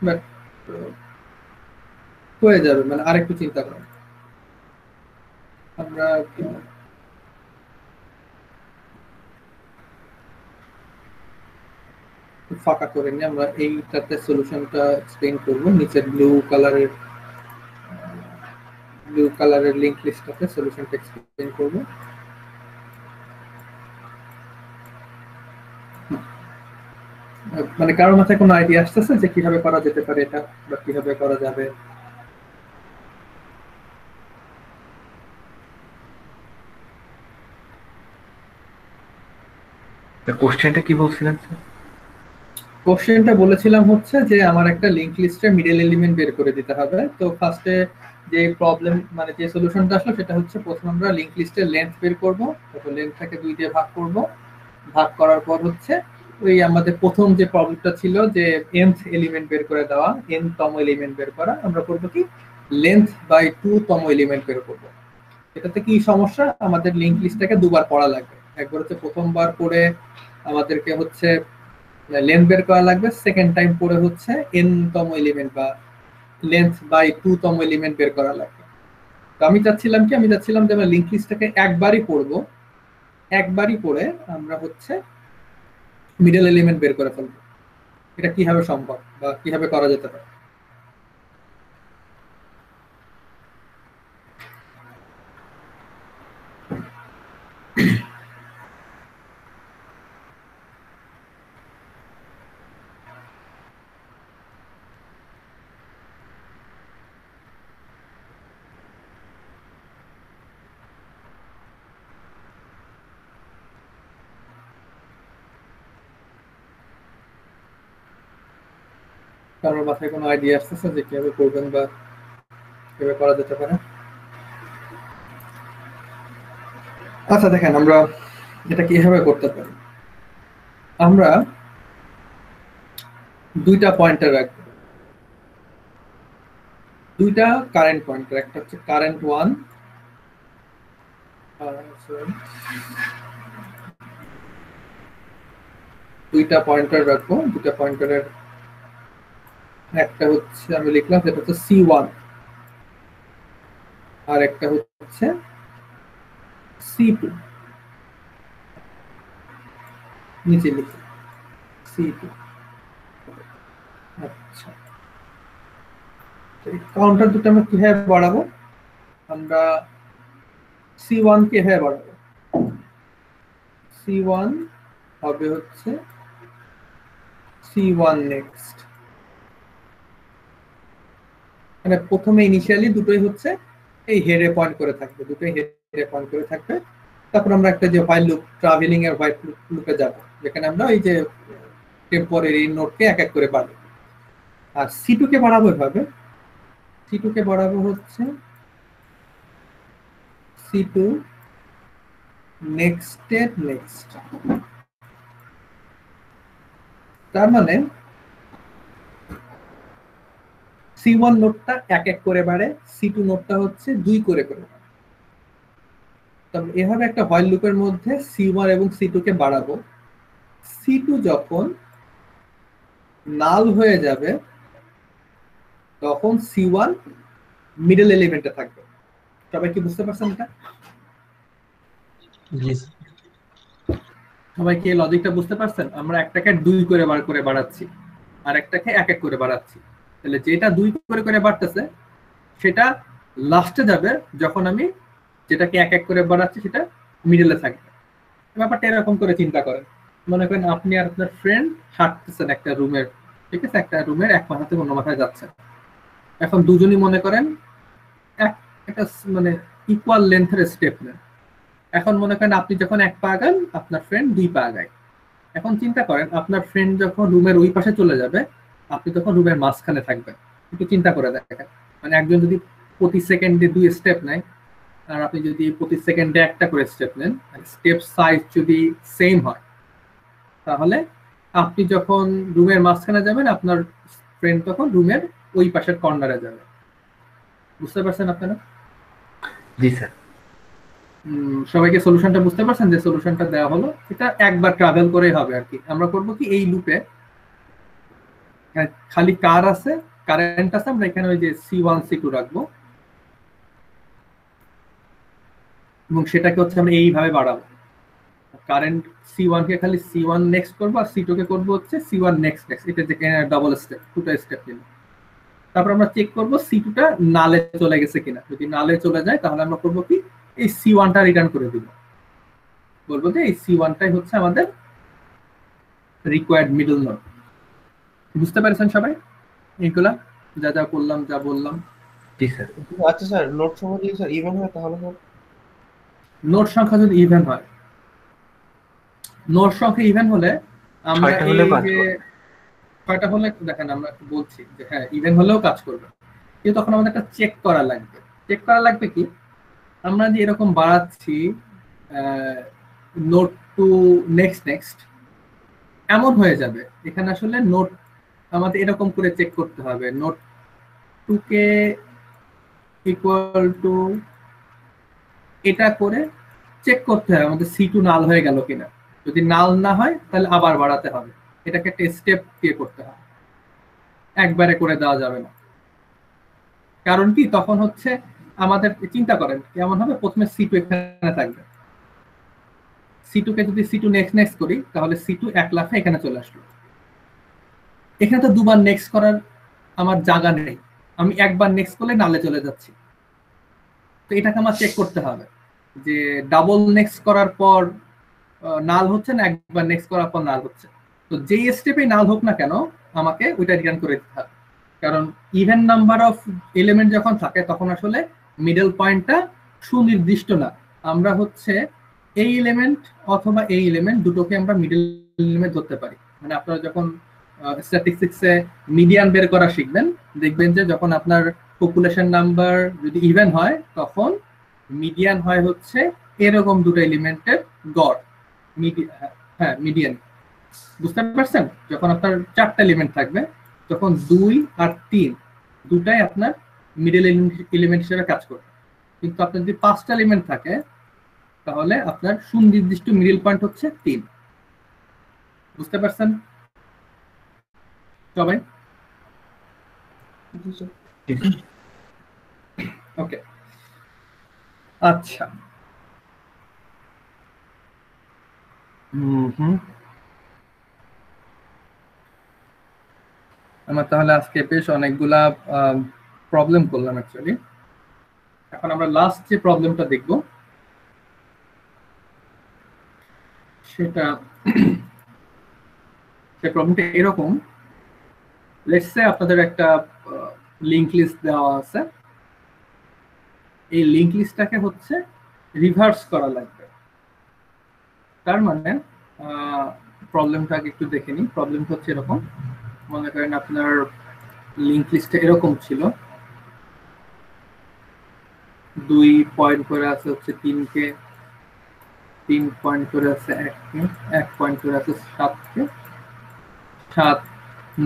বাট হয়ে যাবে, মানে আরেকটু চিন্তা করেন। আমরা ফাঁকা করে নিয়ে আমরা এইটাতে সলিউশনটা এক্সপ্লেইন করব। নিচের ব্লু কালারের লিংক লিস্টটাতে সলিউশনটা এক্সপ্লেইন করব। মানে কারোর মাথায় কোনো আইডিয়া আসতেছে যে কিভাবে করা যেতে পারে এটা, বা কিভাবে করা যাবে?
কোশ্চেনটা কি বলছিলেন স্যার?
কোশ্চেনটা বলেছিলাম হচ্ছে যে আমার একটা লিংক লিস্টের মিডল এলিমেন্ট বের করে দিতে হবে। তো ফার্স্টে যে প্রবলেম মানে যে সলিউশনটা আসলো সেটা হচ্ছে, প্রথমে আমরা লিংক লিস্টের লেন্থ বের করব, তারপর লেন্থটাকে 2 দিয়ে ভাগ করব। ভাগ করার পর হচ্ছে ওই আমাদের প্রথম যে প্রবলেমটা ছিল যে nth এলিমেন্ট বের করে দেওয়া, n তম এলিমেন্ট বের করা, আমরা করব কি লেন্থ বাই 2তম এলিমেন্ট বের করব। এটাতে কি সমস্যা, আমাদের লিংক লিস্টটাকে দুবার পড়া লাগবে। একবার হচ্ছে প্রথমবার পড়ে আমাদেরকে হচ্ছে লেন্থ বের করা লাগবে, সেকেন্ড টাইম পড়ে হচ্ছে n তম এলিমেন্ট বা লেন্থ বাই 2তম এলিমেন্ট বের করা লাগবে। তো আমি চাচ্ছিলাম যে আমরা লিংক লিস্টটাকে একবারই পড়বো, একবারই পড়ে আমরা হচ্ছে মিডল এলিমেন্ট বের করে ফেলবো। এটা কিভাবে সম্ভব বা কিভাবে করা যেতে পারে? কারোর মাথায় কোনো আইডিয়া আসতেছে যে কিভাবে করবেন বা কিভাবে করা যেতে পারে? আচ্ছা দেখেন আমরা এটা কিভাবে করতে পারি। আমরা দুইটা পয়েন্টার রাখবো, দুইটা কারেন্ট পয়েন্টার, একটা হচ্ছে কারেন্ট 1 দুইটা পয়েন্টার রাখবো। দুইটা পয়েন্টারের একটা হচ্ছে আমি লিখলাম সেটা হচ্ছে C1 আর একটা হচ্ছে C2, নিচে লিখি C2। আচ্ছা কাউন্টার দুটো আমরা কিভাবে বাড়াবো, আমরা C1 কে কিভাবে বাড়াবো, C1 হবে হচ্ছে C1 নেক্সট, মানে প্রথমে ইনিশিয়ালি দুটোই হচ্ছে এই হেডে পয়েন্ট করে থাকবে, দুটোই হেডে পয়েন্ট করে থাকবে। তারপর আমরা একটা যে হোয়াইল লুপ, ট্রাভেলিং এর হোয়াইল লুপে যাব, যেখানে আমরা এই যে টেম্পোরারি নোডকে এক এক করে বাড়াবো। আর C2 কে বাড়াবো এভাবে, C2 কে বাড়াবো হচ্ছে C2 নেক্সটের নেক্সট। তার মানে C1 নোডটা এক এক করে বাড়ে, C2 নোডটা হচ্ছে 2 করে করে বাড়ে। তবে এভাবে একটা হোয়াইল লুপের মধ্যে C1 এবং C2 কে বাড়াবো। C2 যখন নাল হয়ে যাবে তখন C1 মিডল এলিমেন্টে থাকবে। সবাই কি বুঝতে পারছেন এটা? সবাই কি লজিকটা বুঝতে পারছেন? আমরা একটাকে 2 করে বার করে বাড়াচ্ছি আর একটাকে এক এক করে বাড়াচ্ছি। তাহলে যেটা 2 করে করে বাড়তেছে সেটা লাস্টে যাবে যখন আমি যেটাকে এক এক করে বাড়াচ্ছি সেটা মিডলে থাকবে। ব্যাপারটা এরকম করে চিন্তা করেন, মনে করেন আপনি আর আপনার ফ্রেন্ড হাঁটতেছেন একটা রুমের, ঠিক আছে, একটা রুমের এক মাথা থেকে অন্য মাথায় যাচ্ছেন। এখন দুজনই মনে করেন একটা মানে ইকুয়াল লেন্থের স্টেপ নেন। এখন মনে করেন আপনি যখন 1 পা আগান আপনার ফ্রেন্ড 2 পা আগায়। এখন চিন্তা করেন আপনার ফ্রেন্ড যখন রুমের ওই পাশে চলে যাবে আপনি তখন রুমের মাঝখানে থাকবেন। একটু চিন্তা করে দেখেন, মানে একজন যদি প্রতি সেকেন্ডে 2 স্টেপ নেয় আর আপনি যদি প্রতি সেকেন্ডে একটা করে স্টেপ নেন, স্টেপ সাইজ যদি সেম হয় তাহলে আপনি যখন রুমের মাঝখানে যাবেন আপনার ফ্রেন্ড তখন রুমের ওই পাশের কর্নারে যাবে। বুঝতে পারছেন আপনারা?
জি স্যার।
সবাইকে সলিউশনটা বুঝতে পারছেন যে সলিউশনটা দেওয়া হলো? এটা একবার ট্রাভেল করেই হবে আর কি। আমরা করব কি এই লুপে খালি কার আছে, কারেন্ট আছে, আমরা এখানে ওই যে C1 C2 রাখবো এবং সেটাকে হচ্ছে আমরা এইভাবে বাড়াবো। কারেন্ট C1 কে খালি C1 নেক্সট করবো আর C2 কে করবো হচ্ছে C1 নেক্সট নেক্সট। এটা যে ডাবল স্টেপ, দুটো স্টেপ নিব। তারপর আমরা চেক করব C2টা নালে চলে গেছে কিনা। যদি নালে চলে যায় তাহলে আমরা করব কি এই C1টা রিটার্ন করে দিব, বলবো যে এই C1টাই হচ্ছে আমাদের রিকোয়ার্ড মিডল নোড। বুঝতে পারছেন সবাই এইগুলা যা যা করলাম, যা বললাম?
জি স্যার।
আচ্ছা স্যার, নোট সংখ্যা যদি স্যার ইভেন হয় তাহলে স্যার?
নোড সংখ্যা যদি ইভেন হয়, নোড সংখ্যা ইভেন হলে আমরা এই যে কয়টা হলে দেখেন আমরা বলছি যে হ্যাঁ ইভেন হলেও কাজ করবে, কিন্তু তখন আমাদের একটা চেক করা লাগবে। চেক করা লাগবে কি, আমরা যে এরকম বাড়াচ্ছি নোড টু নেক্সট নেক্সট এমন হয়ে যাবে এখানে আসলে নোড আমাদের এরকম করে চেক করতে হবে, নোড 2 কে ইকুয়াল টু এটা করে চেক করতে হবে আমাদের C2 নাল হয়ে গেল কিনা। যদি নাল না হয় তাহলে আবার বাড়াতে হবে। এটাকে একটা স্টেপ দিয়ে করতে হবে, একবারে করে দেওয়া যাবে না। কারণ কি তখন হচ্ছে আমাদের চিন্তা করেন কেমন হবে, প্রথমে C2 এখানে থাকবে, C2 কে যদি C2 নেক্সট নেক্সট করি তাহলে C2 এক লাফে এখানে চলে আসলো। এখানে তো দুবার নেক্সট করার আমার জায়গা নেই, আমি একবার নেক্সট করলে নালে চলে যাচ্ছি। তো এটাকে আমার চেক করতে হবে যে ডাবল নেক্সট করার পর নাল হচ্ছে না একবার নেক্সট করার পর নাল হচ্ছে। তো যেই স্টেপে নাল হোক না কেন আমাকে ওইটা রিটার্ন করে দিতে হবে, কারণ ইভেন নাম্বার অফ এলিমেন্ট যখন থাকে তখন আসলে মিডল পয়েন্টটা সুনির্দিষ্ট না। আমরা হচ্ছে এই এলিমেন্ট অথবা এই এলিমেন্ট দুটোকে আমরা মিডল এলিমেন্ট ধরতে পারি। মানে আপনারা যখন স্ট্যাটিস্টিক্সে মিডিয়ান বের করা শিখবেন দেখবেন যে যখন আপনার পপুলেশন নাম্বার যদি ইভেন হয় তখন মিডিয়ান হয় হচ্ছে এরকম দুটো এলিমেন্টের গড়। হ্যাঁ মিডিয়ান, বুঝতে পারছেন? যখন আপনার 4টা এলিমেন্ট থাকবে তখন 2 আর 3 দুটাই আপনার মিডল এলিমেন্ট হিসেবে কাজ করবে। কিন্তু আপনার যদি 5টা এলিমেন্ট থাকে তাহলে আপনার সুনির্দিষ্ট মিডল পয়েন্ট হচ্ছে 3। বুঝতে পারছেন সবাই? ওকে, আচ্ছা। আমরা তাহলে আজকে বেশ অনেকগুলা প্রবলেম করলাম অ্যাকচুয়ালি। এখন আমরা লাস্ট যে প্রবলেমটা দেখব সেটা প্রবলেমটা এরকম। লেটস সে আপনাদের একটা লিংক লিস্ট দেওয়া আছে, এই লিংক লিস্টটাকে হচ্ছে রিভার্স করা লাগবে। তার মানে প্রবলেমটাকে একটু দেখে নিই। প্রবলেমটা হচ্ছে এরকম, মনে করেন আপনার লিংক লিস্টে এরকম ছিল, 2 পয়েন্ট করে আছে হচ্ছে 3 কে, 3 পয়েন্ট করে আছে 1 কে, 1 পয়েন্ট করে আছে 7 কে, 7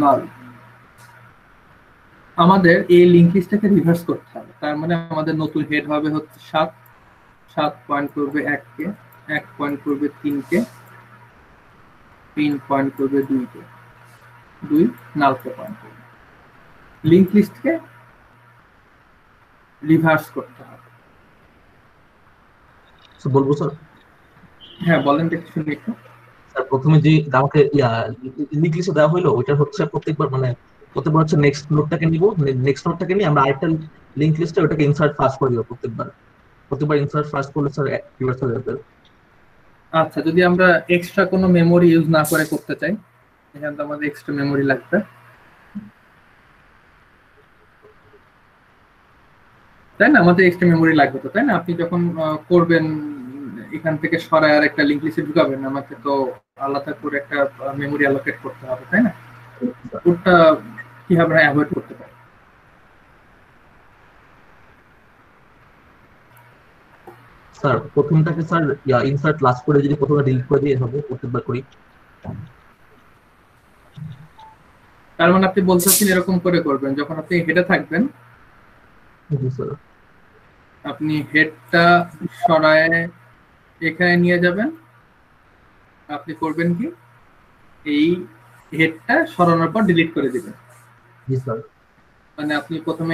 9। আমাদের এই লিংক লিস্টটাকে রিভার্স করতে হবে। তার মানে আমাদের নতুন হেড হবে হচ্ছে 7, 7 পয়েন্ট করবে 1 কে, 1 পয়েন্ট করবে 3 কে, 3 পয়েন্ট করবে 2 কে, 2 নালকে পয়েন্ট করবে। লিংক লিস্টকে রিভার্স করতে হবে।
বলবো স্যার?
হ্যাঁ বলেন, দেখতে শুনি একটু।
স্যার প্রথমে যে আমাকে লিংক লিস্টে দেওয়া হলো ওইটা হচ্ছে প্রত্যেকবার হচ্ছে নেক্সট নোটটাকে নিব, নেক্সট নোটটাকে নিয়ে আমরা আরেকটা লিংক লিস্টে ওটাকে ইনসার্ট ফার্স্ট করে দিব। প্রত্যেকবার ইনসার্ট ফার্স্ট করলে স্যার রিভার্স হয়ে যাবে।
আচ্ছা, যদি আমরা এক্সট্রা কোনো মেমোরি ইউজ না করে করতে চাই, এখানে তো আমাদের এক্সট্রা মেমোরি লাগবে, তাই না? আমাদের এক্সট্রা মেমোরি লাগবে তো, তাই না? আপনি যখন করবেন এখান থেকে সরায় আর একটা লিংক লিস্টে ঢুকাবেন, আমাকে তো আলাদা করে একটা মেমোরি অ্যালোকেট করতে হবে, তাই না? ওটা কিভাবে অ্যাভয়েড করতে পারি?
স্যার প্রথমটাকে স্যার ইনসার্ট লাস্ট করে যদি প্রথমে ডিলিট করে দিয়ে হবে প্রত্যেকবার করি।
তার মানে আপনি বলতেছেন এরকম করে করবেন, যখন আপনি হেডে থাকবেন আপনি হেডটা সরায় এখানে নিয়ে যাবেন। আপনি করবেন কি, এই হেডটা সরানোর পর ডিলিট করে দিবেন। মানে আপনি প্রথমে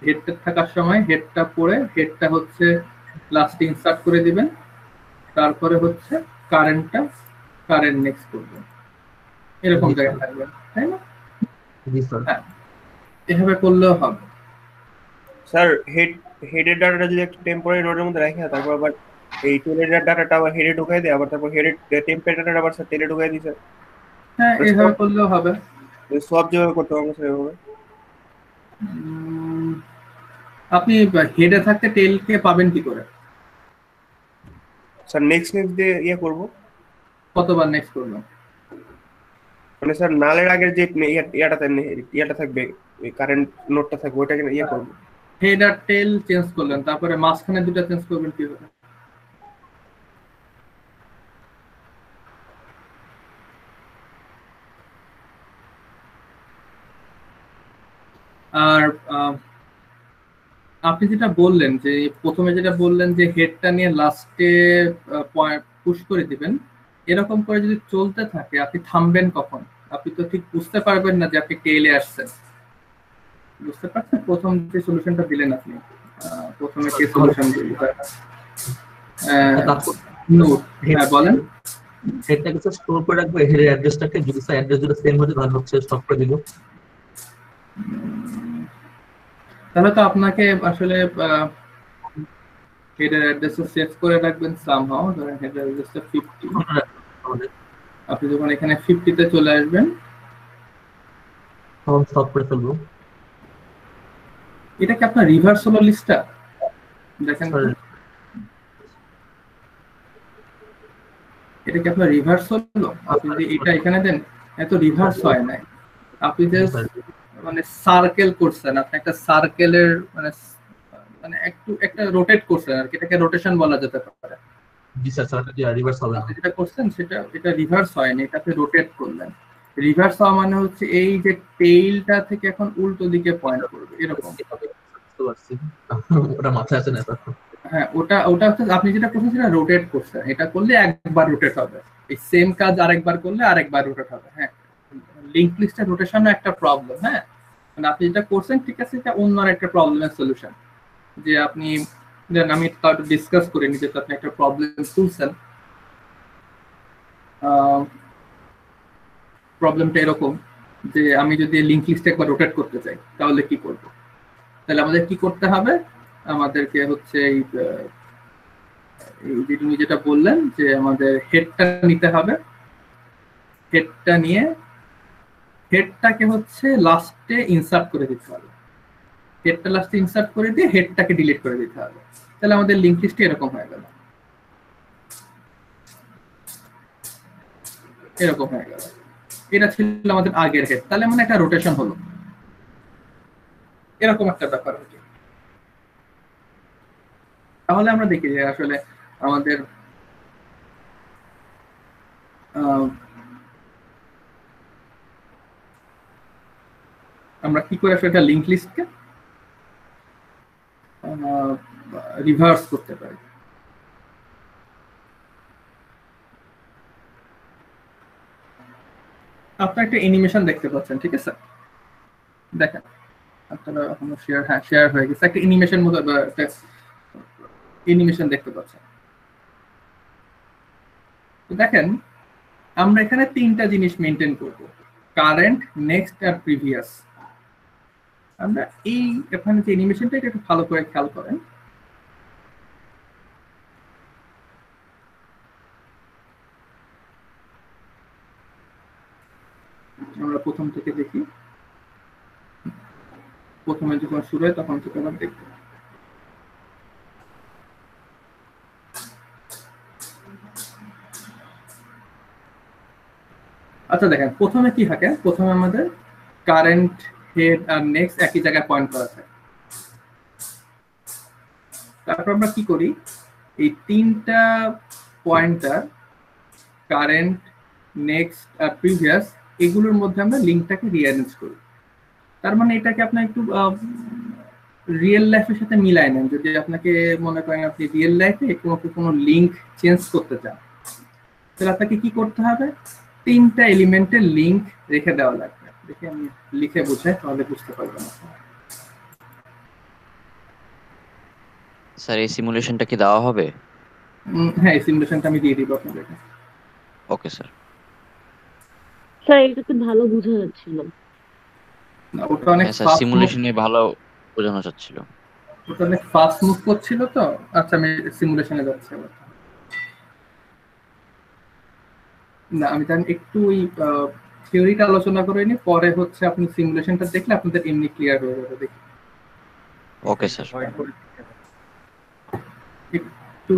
হেডটা থাকার সময় হেডটা পড়ে হেডটা হচ্ছে লাস্ট ইনসার্ট করে দিবেন, তারপরে হচ্ছে কারেন্ট নেক্সট করবেন, এরকম জায়গায় থাকবেন, তাই না? হ্যাঁ, এভাবে করলেও হবে।
স্যার হেডের ডাটাটা যদি একটা টেম্পোরারি নোডের মধ্যে রাখা, তারপর আবার এই টেলের ডাটাটা আবার হেডে ঢুকাই দেয়, আবার তারপর হেডের টেম্পোরারি ডাটাটা আবার স্যার টেলে ঢুকাই দিছে।
হ্যাঁ, এভাবে করলেও হবে।
সব যেভাবে করতে হবে স্যার এভাবে।
আপনি হেডে থাকতে টেলকে পাবেন কি করে?
স্যার নেক্সট দিয়ে ইয়ে করব।
কতবার নেক্সট করবেন?
মানে স্যার নালের আগের যে ইয়াটা থাকবে, কারেন্ট নোটটা থাকবে, ওইটাকে ইয়ে করব।
হেড আর টেল চেঞ্জ করলেন, তারপরে মাঝখানে দুটো চেঞ্জ করবেন কিভাবে? আর আপনি যেটা বললেন যে প্রথমে যেটা বললেন যে হেডটা নিয়ে লাস্টে পুশ করে দিবেন, এরকম করে যদি চলতে থাকে আপনি থামবেন কখন? আপনি তো ঠিক বুঝতে পারবেন না যে আপনি টেলে আসছেন। বুঝতে পারছেন? প্রথম যে সলিউশনটা দিলেন আপনি, প্রথমে কে সলিউশন দিলেন নোট, হ্যাঁ বলেন।
হেডটাকে স্টোর করে রাখবো, হেডের অ্যাড্রেসটাকে যদি স্যার অ্যাড্রেস দুটো সেম হয় তাহলে হচ্ছে স্টপ করে দিব।
তাহলে তো আপনাকে আসলে হেডার অ্যাড্রেসটা সেভ করে রাখবেন সামহাউ। ধরেন হেডার অ্যাড্রেসটা 50, আপনি যখন এখানে 50 তে চলে আসবেন
তখন স্টপ করে ফেলবো।
এটা কি আপনার রিভার্স হলো লিস্টটা? দেখেন এটা কি আপনার রিভার্স হলো? আপনি যদি এটা এখানে দেন, এত রিভার্স হয় নাই। আপনি জাস্ট মানে সার্কেল করছেন, আপনি একটা সার্কেলের মানে মানে একটা রোটেট করছেন আর কি, এটাকে রোটেশন বলা যেতে পারে।
জি স্যার, স্যার এটা রিভার্স হবে না।
আপনি যেটা করছেন এটা রিভার্স হয়নি, এটাতে রোটেট করলেন। রিভার্স হওয়া মানে হচ্ছে এই যে টেইলটা থেকে এখন উল্টো দিকে পয়েন্ট করবে এরকম।
বুঝতে পারছি, ওটা মাথায় আছে না এখন।
হ্যাঁ, ওটা হচ্ছে আপনি যেটা করছেন সেটা রোটেট করছেন, এটা করলে একবার রোটেট হবে, এই সেম কাজ আরেকবার করলে আরেকবার রোটেট হবে। হ্যাঁ, লিংক লিস্টের রোটেশনও একটা প্রবলেম। হ্যাঁ, মানে আপনি যেটা করছেন ঠিক আছে, এটা অন্য একটা প্রবলেমের সলিউশন। যে আপনি আমি তার ডিসকাস করে নিতে, আপনি একটা প্রবলেম তুলছেন। প্রবলেমটা এরকম যে আমি যদি লিংক লিস্ট একবার রোটেট করতে চাই তাহলে কি করব? তাহলে আমাদের কি করতে হবে? আমাদেরকে হচ্ছে এই যে তুমি যেটা বললেন যে আমাদের হেডটা নিতে হবে। হেডটা নিয়ে হেডটাকে হচ্ছে লাস্টে ইনসার্ট করে দিতে হবে। হেডটা লাস্টে ইনসার্ট করে দিয়ে হেডটাকে ডিলিট করে দিতে হবে। তাহলে আমাদের লিংক লিস্টটা এরকম হয়ে গেল, এরকম হয়ে গেল। এটা ছিল আমাদের আগের হেড। তাহলে মানে একটা রোটেশন হলো, এরকম একটা ব্যাপার হচ্ছে। তাহলে আমরা দেখি যে আসলে আমাদের আমরা কি করে আসলে একটা লিংক লিস্টকে রিভার্স করতে পারি। আপনারা একটা অ্যানিমেশন দেখতে পাচ্ছেন, ঠিক আছে? দেখেন আপনারা এখনো শেয়ার হয়ে গেছে, একটা অ্যানিমেশন মতো একটা অ্যানিমেশন দেখতে পাচ্ছেন। তো দেখেন আমরা এখানে তিনটা জিনিস মেনটেন করব, কারেন্ট, নেক্সট আর প্রিভিয়াস। আমরা এই এখানে যে অ্যানিমেশনটা এটা একটু ভালো করে খেয়াল করেন। আমরা প্রথম থেকে দেখি, প্রথমে যখন শুরু হয় তখন থেকে আমরা দেখব। আচ্ছা দেখেন প্রথমে কি থাকে, প্রথমে আমাদের কারেন্ট, হেড আর নেক্সট একই জায়গায় পয়েন্ট করা থাকে। তারপর আমরা কি করি, এই তিনটা পয়েন্টার কারেন্ট, নেক্সট আর প্রিভিয়াস এগুলোর মধ্যে আমরা লিঙ্কটাকে রিঅ্যারেঞ্জ করি। তার মানে এটাকে আপনার একটু রিয়েল লাইফের সাথে মিলায় নেন। যদি আপনাকে মনে করেন আপনি রিয়েল লাইফে কোনো লিঙ্ক চেঞ্জ করতে চান, তাহলে আপনাকে কি করতে হবে, তিনটা এলিমেন্টের লিঙ্ক রেখে দেওয়া লাগবে। দেখি আমি লিখে বোঝাই, তাহলে বুঝতে পারবেন।
স্যার এই সিমুলেশনটা কি দেওয়া হবে?
হ্যাঁ, এই সিমুলেশনটা আমি দিয়ে দিব আপনাদেরকে।
Okay sir.
স্যার এটা তো ভালো বোঝা যাচ্ছিল।
না, ওটা অনেক
হ্যাঁ স্যার,
ফাস্ট
সিমুলেশনে ভালো বোঝানো যাচ্ছিল।
ওটা অনেক ফাস্ট মুভ করছিল তো। আচ্ছা আমি সিমুলেশনে যাচ্ছি আবার। না আমি জানি একটু ওই থিওরিটা আলোচনা করে নি, পরে হচ্ছে আপনি সিমুলেশনটা দেখলে আপনাদের এমনি ক্লিয়ার হয়ে যাবে। দেখি
ওকে স্যার।
একটু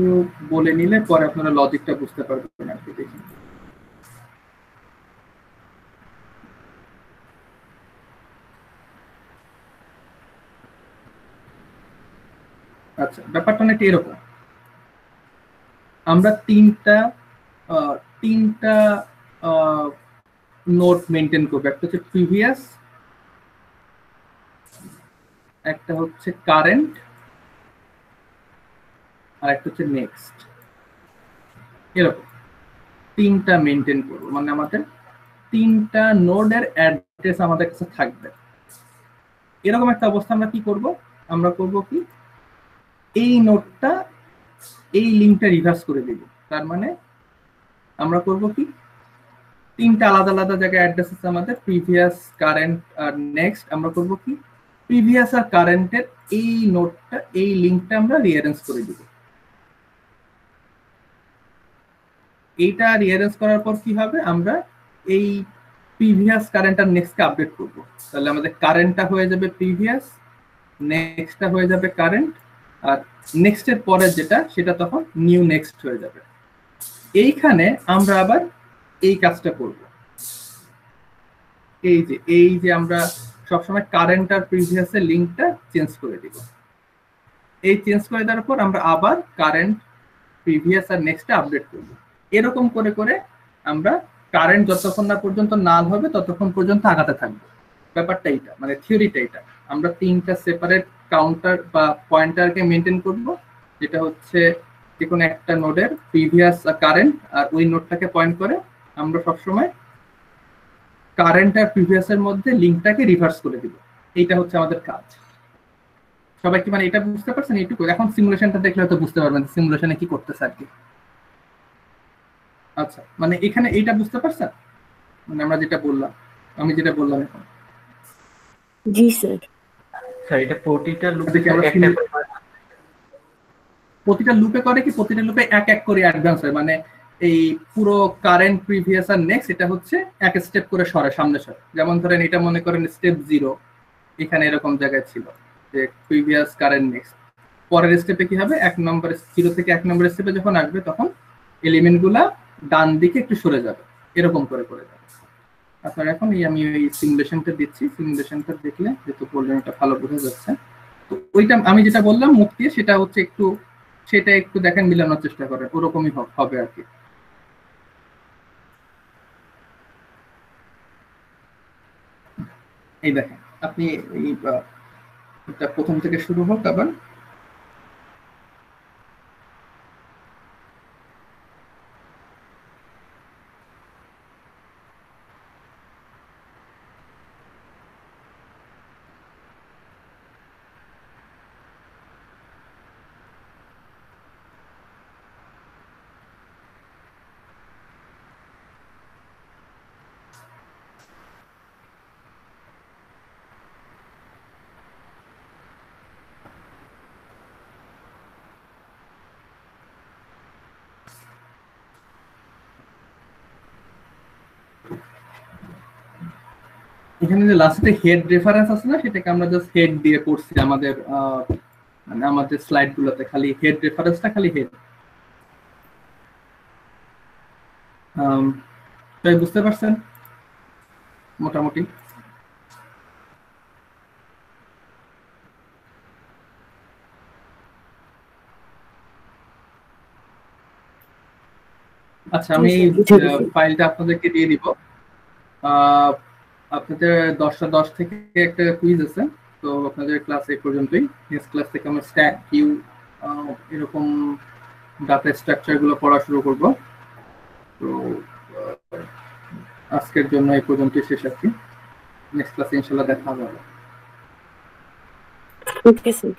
বলে নিলে পরে আপনারা লজিকটা বুঝতে পারবেন আর কি। দেখি আচ্ছা, ব্যাপারটা অনেকটা এরকম। আমরা তিনটা নোট মেনটেন করবো। একটা হচ্ছে প্রিভিয়াস, একটা হচ্ছে কারেন্ট, আর একটা হচ্ছে নেক্সট। এরকম তিনটা মেনটেন করবো, মানে আমাদের তিনটা নোডের অ্যাড্রেস আমাদের কাছে থাকবে। এরকম একটা অবস্থা আমরা কি করব, আমরা করব কি এই নোডটা এই লিঙ্কটা রিভার্স করে দিব। তার মানে আমরা করব কি তিনটা আলাদা আলাদা জায়গায় অ্যাড্রেস আছে আমাদের, প্রিভিয়াস, কারেন্ট আর নেক্সট। আমরা করব কি প্রিভিয়াস আর কারেন্টের এই নোডটা, এই লিঙ্কটা আমরা রিঅ্যারেঞ্জ করে দিব। এইটা রিঅ্যারেঞ্জ করার পর কি হবে, আমরা এই প্রিভিয়াস, কারেন্ট আর নেক্সটকে আপডেট করব। তাহলে আমাদের কারেন্টটা হয়ে যাবে প্রিভিয়াস, নেক্সটটা হয়ে যাবে কারেন্ট, আর নেক্সটের পরে যেটা সেটা তখন নিউ নেক্সট হয়ে যাবে। এইখানে আমরা আবার এই কাজটা করব, এই যে আমরা সবসময় কারেন্ট আর প্রিভিয়াসের লিঙ্কটা চেঞ্জ করে দিব। এই চেঞ্জ করে দেওয়ার পর আমরা আবার কারেন্ট, প্রিভিয়াস আর নেক্সটে আপডেট করব। এরকম করে করে আমরা কারেন্ট যতক্ষণ না পর্যন্ত নাল হবে ততক্ষণ পর্যন্ত আগাতে থাকবো। ব্যাপারটা এইটা, মানে থিওরিটা এইটা। আমরা 3টা সেপারেট কাউন্টার বা পয়েন্টারকে মেনটেন করব, যেটা হচ্ছে যে কোনো একটা নোডের প্রিভিয়াস কারেন্ট, আর ওই নোডটাকে পয়েন্ট করে আমরা সবসময় কারেন্ট আর প্রিভিয়াসের মধ্যে লিঙ্কটাকে রিভার্স করে দিব। এইটা হচ্ছে আমাদের কাজ। সবাই কি মানে এটা বুঝতে পারছেন? এইটুকু। এখন সিমুলেশনটা দেখলে হয়তো বুঝতে পারবেন সিমুলেশনে কি করতেছে আর কি। আচ্ছা, মানে এখানে এইটা বুঝতে পারছেন, মানে আমরা যেটা বললাম, আমি যেটা বললাম এখন।
জি স্যার।
স্যার এটা প্রতিটা লুপে
দেখি আমরা প্রতিটা লুপে করে কি, প্রতিটা লুপে এক এক করে অ্যাডভান্স হয়, মানে এই পুরো কারেন্ট, প্রিভিয়াস আর নেক্সট এটা হচ্ছে এক স্টেপ করে সরে সামনে সরে। যেমন ধরেন এটা মনে করেন স্টেপ 0, এখানে এরকম জায়গায় ছিল যে প্রিভিয়াস, কারেন্ট, নেক্সট। পরের স্টেপে কি হবে, 1 নম্বর 0 থেকে 1 নম্বর স্টেপে যখন আসবে তখন এলিমেন্টগুলা ডান দিকে একটু সরে যাবে, এরকম করে করে যাবে। আপনার এখন আমি ওই সিমুলেশনটা দিচ্ছি, সিমুলেশনটা দেখলে যেহেতু বললেন এটা ভালো বোঝা যাচ্ছে। তো ওইটা আমি যেটা বললাম মুক্তি, সেটা হচ্ছে সেটা একটু দেখেন, মিলানোর চেষ্টা করেন, ওরকমই হবে আর কি। এই দেখেন আপনি এটা প্রথম থেকে শুরু হোক আবার। এখানে যে লাস্টে হেড রেফারেন্স আছে না, সেটাকে আমরা জাস্ট হেড দিয়ে করছি আমাদের মানে আমাদের স্লাইড গুলোতে, খালি হেড রেফারেন্সটা, খালি হেড। তাই বুঝতে পারছেন মোটামুটি? আচ্ছা, আমি ফাইলটা আপনাদেরকে দিয়ে দিব। আপনাদের 10টা 10 থেকে একটা কুইজ আছে, তো আপনাদের ক্লাস এই পর্যন্তই। নেক্সট ক্লাস থেকে আমরা স্ট্যাক, কিউ, এরকম ডাটা স্ট্রাকচার গুলো পড়া শুরু করব। তো আজকের জন্য এই পর্যন্তই শেষ আর কি। নেক্সট ক্লাসে ইনশাআল্লাহ দেখা হবে।
Okay sir.